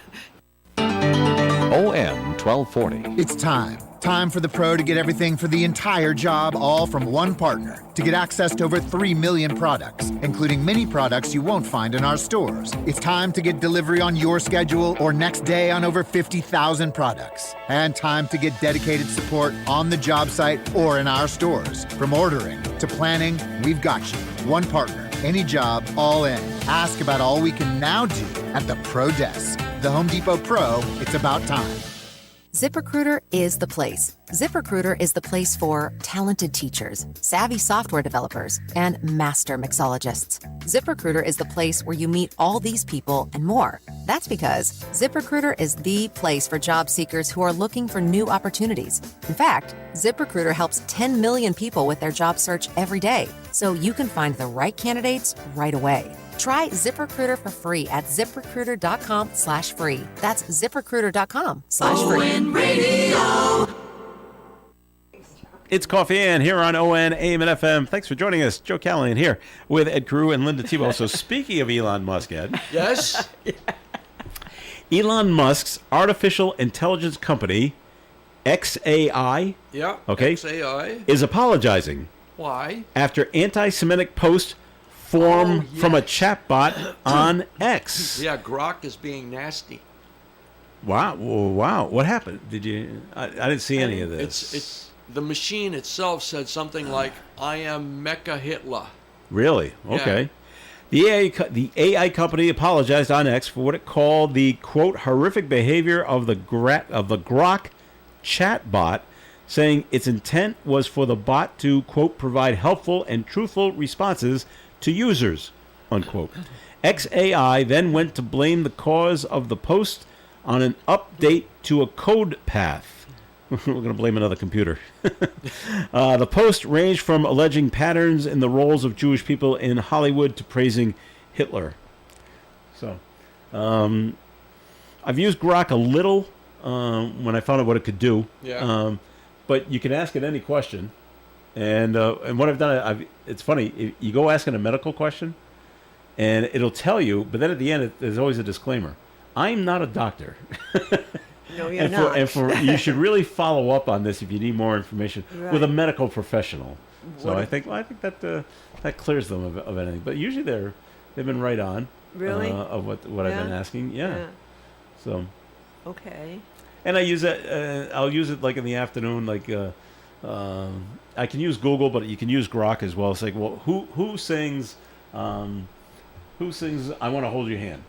OM 1240. It's time. Time for the pro to get everything for the entire job, all from one partner. To get access to over 3 million products, including many products you won't find in our stores. It's time to get delivery on your schedule or next day on over 50,000 products. And time to get dedicated support on the job site or in our stores. From ordering to planning, we've got you. One partner, any job, all in. Ask about all we can now do at the Pro Desk. The Home Depot Pro, it's about time. ZipRecruiter is the place. ZipRecruiter is the place for talented teachers, savvy software developers, and master mixologists. ZipRecruiter is the place where you meet all these people and more. That's because ZipRecruiter is the place for job seekers who are looking for new opportunities. In fact, ZipRecruiter helps 10 million people with their job search every day, so you can find the right candidates right away. Try ZipRecruiter for free at ziprecruiter.com/free. That's ziprecruiter.com/free. ON Radio. It's Coffee and here on ON, AM and FM. Thanks for joining us. Joe Callahan here with Ed Carew and Linda Tebow. So speaking of Elon Musk, Ed. Yes? Elon Musk's artificial intelligence company, XAI, Yeah. okay, XAI. is apologizing Why? after anti-Semitic posts form Oh, from a yes. chatbot on X. Yeah, Grok is being nasty. Wow. Wow. What happened? Did you? I didn't see any of this. It's the machine itself said something like, "I am Mecha Hitler." Really? Okay. The AI company apologized on X for what it called the quote horrific behavior of the Grok chatbot, saying its intent was for the bot to quote provide helpful and truthful responses to users, unquote. XAI then went to blame the cause of the post on an update to a code path. We're going to blame another computer. The post ranged from alleging patterns in the roles of Jewish people in Hollywood to praising Hitler. So, I've used Grok a little when I found out what it could do. Yeah. But you can ask it any question. And what I've done, it's funny. You go asking a medical question, and it'll tell you, but then at the end, there's always a disclaimer. I'm not a doctor. No, you're and not. you should really follow up on this if you need more information with a medical professional. So I think that that clears them of anything. But usually they've been right on. Really? Of what I've been asking. Yeah. So. Okay. And I use it. I'll use it like in the afternoon. Like I can use Google, but you can use Grok as well. It's like, well, who sings? Who sings? I Want to Hold Your Hand,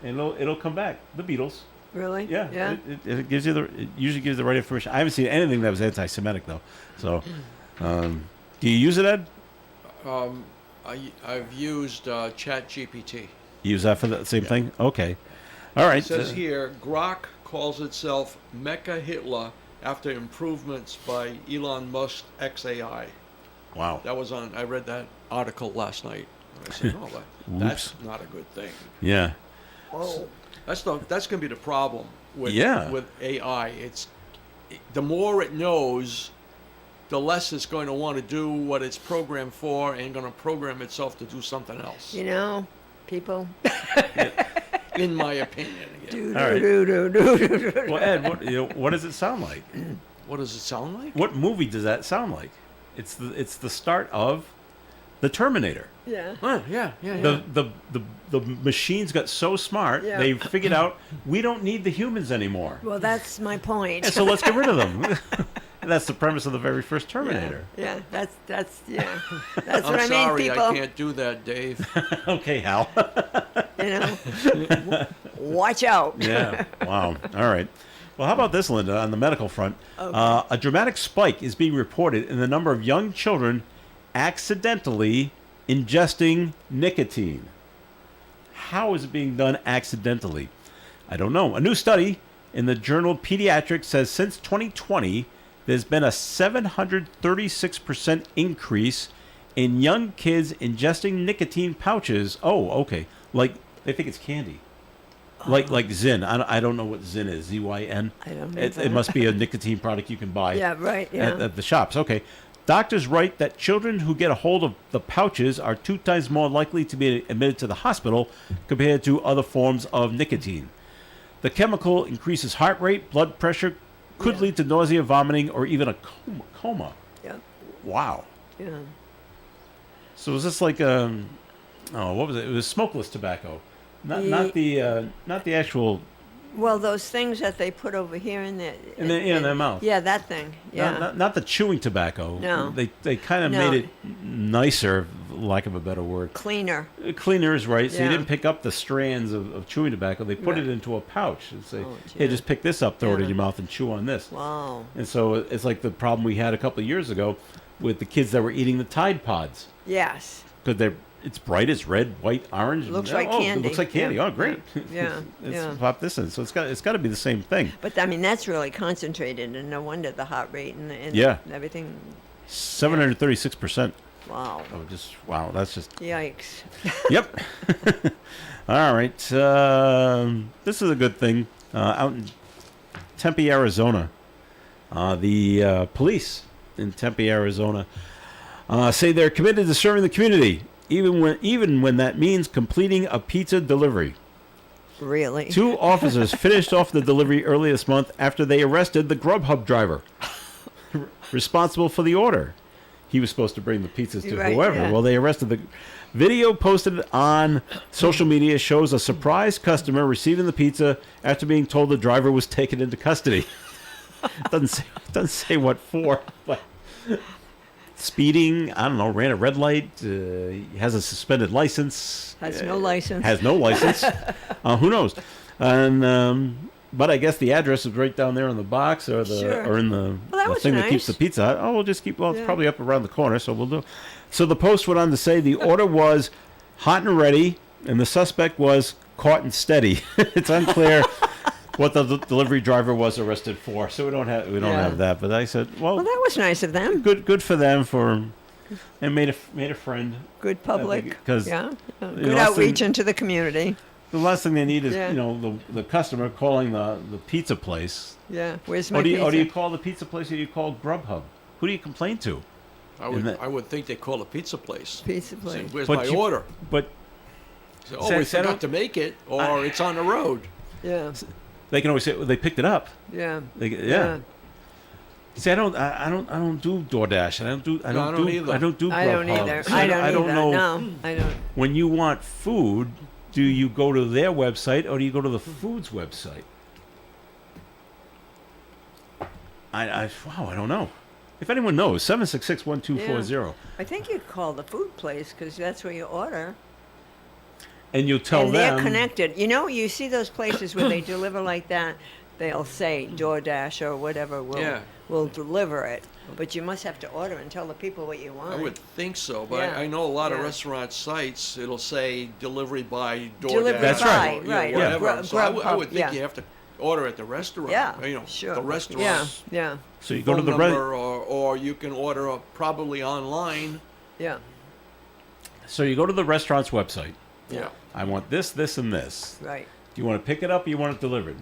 and it'll come back. The Beatles. Really? Yeah. Yeah. It gives you it usually gives the right information. I haven't seen anything that was anti-Semitic though. So, do you use it, Ed? I've used ChatGPT. You use that for the same thing? Okay. All right. It says here, Grok calls itself Mecha Hitler after improvements by Elon Musk XAI. Wow. That was I read that article last night. And I said, oh, that's not a good thing. Yeah. Whoa. That's going to be the problem with AI. The more it knows, the less it's going to want to do what it's programmed for and going to program itself to do something else. You know, people. In my opinion. Again. All right. Well, Ed, what does it sound like? What does it sound like? What movie does that sound like? It's the start of The Terminator. Yeah. Yeah. The machines got so smart, they figured out we don't need the humans anymore. Well, that's my point. And so let's get rid of them. That's the premise of the very first Terminator. Yeah, that's what I'm I mean, sorry, people. I can't do that, Dave. Okay, Hal. You know, watch out. Yeah. Wow. All right. Well, how about this, Linda, on the medical front? Okay. A dramatic spike is being reported in the number of young children accidentally ingesting nicotine. How is it being done accidentally? I don't know. A new study in the journal Pediatrics says since 2020, there's been a 736% increase in young kids ingesting nicotine pouches. Oh, okay. Like they think it's candy. Like Zyn. I don't know what Zyn is. ZYN. I don't know. It must be a nicotine product you can buy. Yeah, right. Yeah. At the shops. Okay. Doctors write that children who get a hold of the pouches are 2 times more likely to be admitted to the hospital compared to other forms of nicotine. The chemical increases heart rate, blood pressure, could lead to nausea, vomiting, or even a coma. Yeah. Wow. Yeah. So is this like what was it? It was smokeless tobacco, not the actual. Well, those things that they put over here in their in their mouth. Yeah, that thing. Yeah. Not the chewing tobacco. No. They kind of made it nicer, lack of a better word. Cleaner. Cleaner is right. So you Yeah. didn't pick up the strands of chewing tobacco. They put Right. it into a pouch and say, Oh, "Hey, gee. just pick this up, throw it in Yeah. your mouth, and chew on this." Wow. And so it's like the problem we had a couple of years ago with the kids that were eating the Tide Pods Yes. because it's bright, it's red, white, orange. Looks and, like oh, candy. It looks like candy. Yeah. Oh, great. Yeah. Let's Yeah. pop this in. So it's got to be the same thing. But I mean, that's really concentrated, and no wonder the heart rate and Yeah. everything. 736%. Wow. Oh, just wow. That's just Yikes. Yep. All right. This is a good thing. Out in Tempe, Arizona, the police in Tempe, Arizona, say they're committed to serving the community, even when that means completing a pizza delivery. Really? 2 officers finished off the delivery early this month after they arrested the Grubhub driver responsible for the order. He was supposed to bring the pizzas to Right, whoever. yeah. Well, they arrested the video posted on social media shows a surprised customer receiving the pizza after being told the driver was taken into custody. doesn't say what for, but speeding, I don't know, ran a red light, he has a suspended license. Has no license. Has no license. Who knows? And but I guess the address is right down there on the box or the Sure. or in the, Well, that the was thing that keeps the nice. pizza. Oh, we'll just keep. Well, it's Yeah. probably up around the corner, so we'll do. So the post went on to say the order was hot and ready, and the suspect was caught and steady. It's unclear what the delivery driver was arrested for, so we don't Yeah. have that. But I said, well, Well, that was nice of them. good for them and made a friend. Good public. 'cause, Yeah. you Good know, outreach into the community. The last thing they need is Yeah. the customer calling the pizza place. Yeah. Where's my Or do pizza? you call the pizza place or do you call Grubhub? Who do you complain to? I would think they call a pizza place. Pizza Say, place. where's But my you- order? But Say, oh, Say- we say I forgot don't- to make it, or it's on the road. Yeah. they can always say, well, they picked it up. Yeah. Yeah. See, I don't do DoorDash. I don't do I don't either. I don't do Grubhub. I don't either. So I don't either. know. No, I don't. When you want food, do you go to their website or do you go to the food's website? I don't know. If anyone knows, 766-1240. I think you call the food place because that's where you order. And you tell and them. they're connected. You know, you see those places where they deliver like that. They'll say DoorDash or whatever will deliver it, but you must have to order and tell the people what you want. I would think so, but Yeah. I know a lot of Yeah. restaurant sites. It'll say delivery by DoorDash. Delivery That's by, right. or, you know, right. Whatever. Grub- So I would Grubhub, think yeah. you have to order at the restaurant. Yeah, You know, sure. the restaurant. Yeah, yeah, So you go to phone the number, or you can order probably online. yeah, So you go to the restaurant's website. Yeah. I want this, this, and this. right. Do you want to pick it up or you want it delivered?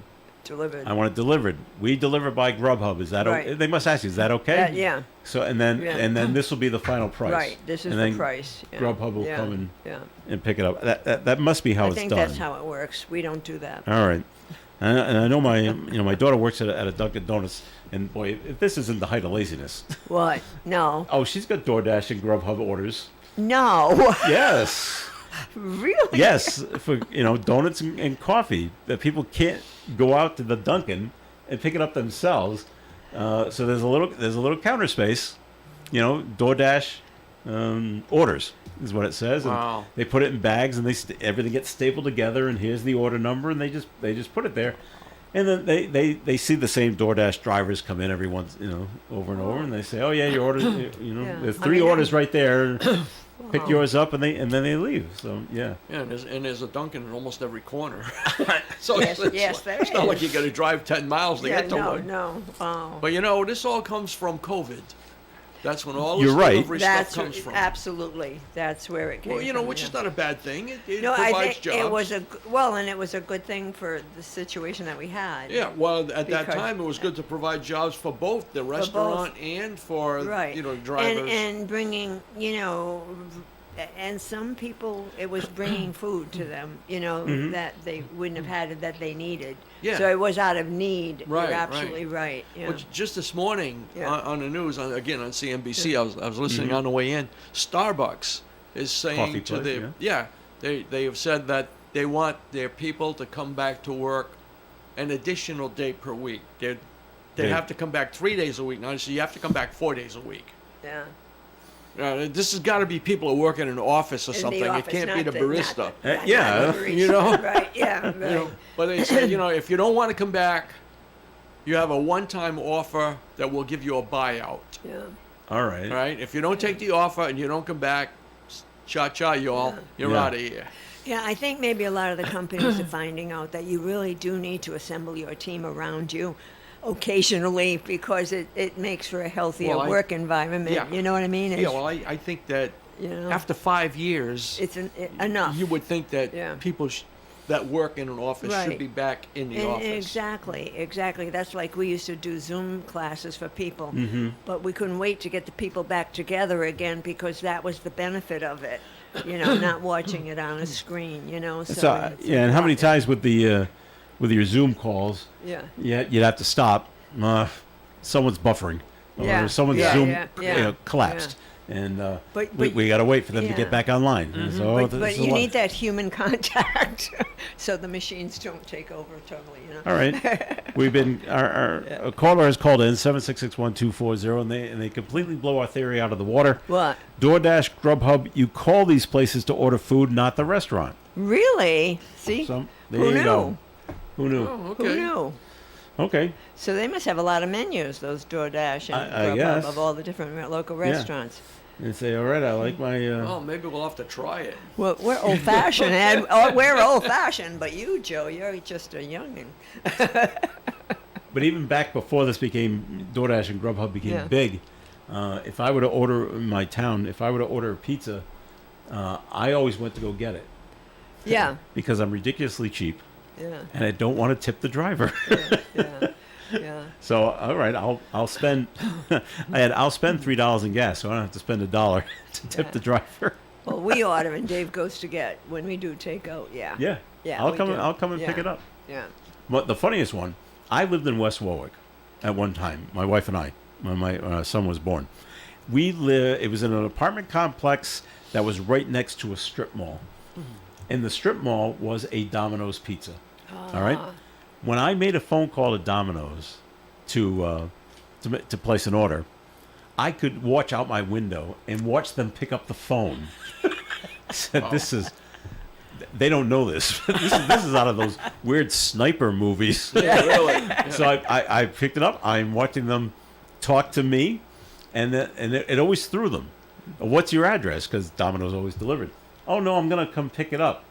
Delivered. I want it delivered. We deliver by Grubhub. Is that okay? Right. They must ask you, is that okay? Yeah. So and then Yeah. this will be the final price. Right. This is and the then price. Yeah. Grubhub will yeah. come Yeah. and pick it up. That must be how I it's think done. that's how it works. We don't do that. All right. And I know my daughter works at a Dunkin' Donuts, and boy, if this isn't the height of laziness. What? No. Oh, she's got DoorDash and Grubhub orders. No. Yes. Really? Yes, for donuts and coffee that people can't go out to the Dunkin' and pick it up themselves. So there's a little counter space, DoorDash orders is what it says. And Wow. they put it in bags and everything gets stapled together. And here's the order number, and they just put it there. And then they see the same DoorDash drivers come in every once over and over, and they say, oh yeah, your order, Yeah. there's I 3 mean, orders right there. Pick Wow. yours up and then they leave. So yeah. Yeah, and there's a Dunkin' in almost every corner. So Yes, it's, yes, there it's not is. like you got to drive 10 miles to Yeah. get to No. one. No. Oh. But this all comes from COVID. That's when all You're this right. delivery stuff That's comes from. absolutely. That's where it came Well, from. which yeah. is not a bad thing. It No, provides I think jobs. it was and it was a good thing for the situation that we had. Yeah, well, at that Because- time, it was good to provide jobs for both the restaurant and for Right. drivers. And bringing, and some people, it was bringing food to them, that they wouldn't have had that they needed. Yeah. So it was out of need. Right, You're right. absolutely right. Yeah. Which just this morning Yeah. on the news, again on CNBC, I was listening on the way in. Starbucks is saying Coffee to place, they have said that they want their people to come back to work an additional day per week. They have to come back 3 days a week now, so you have to come back 4 days a week. Yeah. This has got to be people who work in an office or In the something. office, it can't be not the the- barista. not the- not Yeah. the You know? Right, yeah, right. You know, but they say, if you don't want to come back, you have a one-time offer that will give you a buyout. Yeah. All right. Right? If you don't take the offer and you don't come back, cha-cha, y'all. You're Yeah. out of here. Yeah, I think maybe a lot of the companies are finding out that you really do need to assemble your team around you occasionally because it makes for a healthier Well, work environment. yeah. You know what I mean? Yeah, well, I think that You know? after 5 years, It's enough. you would think that Yeah. people that work in an office should Right. be back in the office. Exactly. That's like we used to do Zoom classes for people, Mm-hmm. but we couldn't wait to get the people back together again because that was the benefit of it. Not watching it on a screen. So, yeah, and how many times with your Zoom calls, Yeah. you'd have to stop. Someone's buffering, or Yeah. someone's Yeah, Zoom yeah. collapsed, and But- we got to wait for them to yeah. get back online. And so, But, this but is you a lot. need that human contact so the machines don't take over totally. All right, we've been our caller has called in 7661240, and they completely blow our theory out of the water. What? DoorDash, Grubhub, you call these places to order food, not the restaurant. Really? See? So there Who you knew? go. Who knew? Oh, Who okay. knew? Okay. So they must have a lot of menus, those DoorDash and I Grubhub guess. of all the different local restaurants. And say, all right, I like my. Well, maybe we'll have to try it. Well, we're old-fashioned, Ed. Oh, we're old-fashioned, but you, Joe, you're just a youngin'. But even back before this became DoorDash and Grubhub became Yeah. big, if I were to order in my town, if I were to order a pizza, I always went to go get it Yeah, because I'm ridiculously cheap yeah, and I don't want to tip the driver. yeah. So all right, I'll spend I'll spend $3 in gas, so I don't have to spend $1 to tip Yeah. the driver. Well, we order and Dave goes to get when we do takeout. Yeah. Yeah, Yeah, I'll we come. do. I'll come and pick Yeah. it up. Yeah. But the funniest one, I lived in West Warwick at one time. My wife and I, when my son was born, it was in an apartment complex that was right next to a strip mall, and the strip mall was a Domino's Pizza. All right. When I made a phone call to Domino's to place an order, I could watch out my window and watch them pick up the phone. I said, "This is." They don't know this. This is out of those weird sniper movies. Yeah, really. So I picked it up. I'm watching them talk to me, and it always threw them. What's your address? Because Domino's always delivered. Oh no, I'm gonna come pick it up.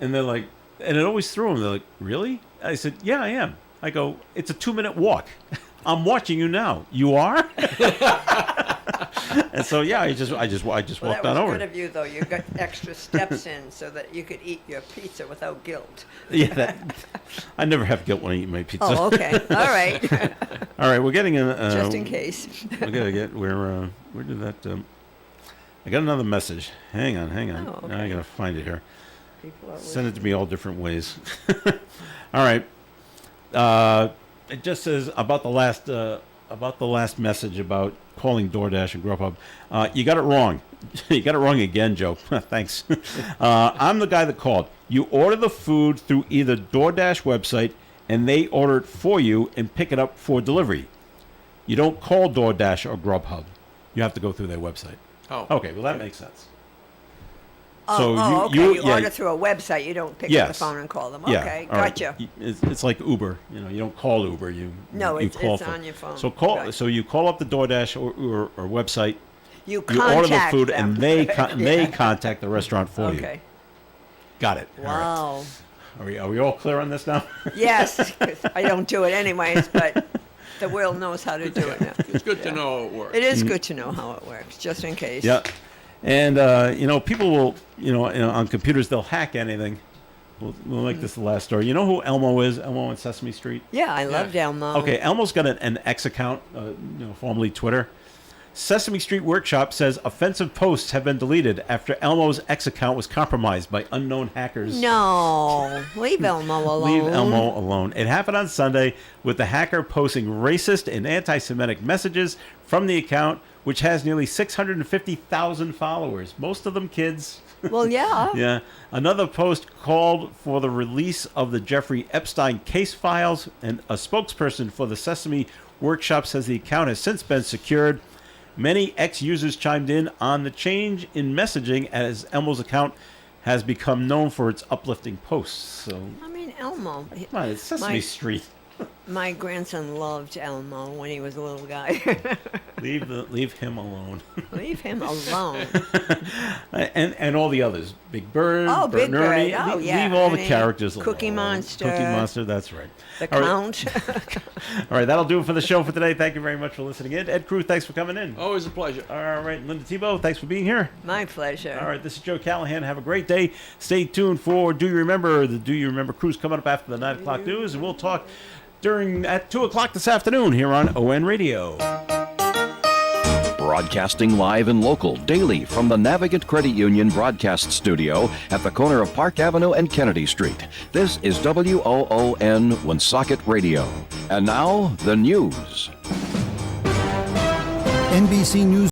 And they're like, and it always threw them. They're like, really? I said, yeah, I am. I go, it's a 2-minute walk. I'm watching you now. You are? And so yeah, I just Well, walked that on was over. good of you, though. You got extra steps in so that you could eat your pizza without guilt. Yeah, I never have guilt when I eat my pizza. Oh, okay. All right. All right, we're getting a Just in case. we gotta get where did that? I got another message. Hang on. Oh, Now I okay. gotta find it here. People are Send it to me all different ways. All right. It just says about the last message about calling DoorDash and Grubhub. You got it wrong. You got it wrong again, Joe. Thanks. I'm the guy that called. You order the food through either DoorDash website, and they order it for you and pick it up for delivery. You don't call DoorDash or Grubhub. You have to go through their website. Oh. Okay, well that makes sense. Okay. You yeah, order through a website. You don't pick up the Yes. phone and call them. Yeah, Okay, all right. gotcha. It's like Uber. You don't call Uber. No, you it's call on your phone. So call. Right. So you call up the DoorDash or website. You You order the contact food, them. and they contact the restaurant for you. Okay. Got it. All right. Wow. Are we all clear on this now? Yes, 'cause I don't do it anyways, but the world knows how to do it now. It's good to know how it works. It is good to know how it works, just in case. Yeah. And people will on computers they'll hack anything. We'll make this the last story. You know who Elmo is? Elmo on Sesame Street. Yeah, I love Elmo. Okay, Elmo's got an X account, formerly Twitter. Sesame Street Workshop says offensive posts have been deleted after Elmo's X account was compromised by unknown hackers. No, leave Elmo alone. Leave Elmo alone. It happened on Sunday with the hacker posting racist and anti-Semitic messages from the account, which has nearly 650,000 followers, most of them kids. Well, yeah. Yeah. Another post called for the release of the Jeffrey Epstein case files, and a spokesperson for the Sesame Workshop says the account has since been secured. Many ex-users chimed in on the change in messaging as Elmo's account has become known for its uplifting posts. So, I mean, Elmo. come on, it's Sesame Street. My grandson loved Elmo when he was a little guy. Leave him alone. Leave him alone. and all the others. Big Bird, Oh, Bert Big and Ernie. Bird. Oh, yeah. Leave all the Ernie, characters alone. Cookie Monster. Cookie Monster, that's right. The All right. Count. All right, that'll do it for the show for today. Thank you very much for listening in. Ed Cruz, thanks for coming in. Always a pleasure. All right, Linda Tebow, thanks for being here. My pleasure. All right, this is Joe Callahan. Have a great day. Stay tuned for Do You Remember? The Do You Remember cruise coming up after the 9 o'clock news, and we'll talk at 2 o'clock this afternoon here on ON Radio. Broadcasting live and local daily from the Navigant Credit Union broadcast studio at the corner of Park Avenue and Kennedy Street. This is WOON Woonsocket Radio. And now, the news. NBC News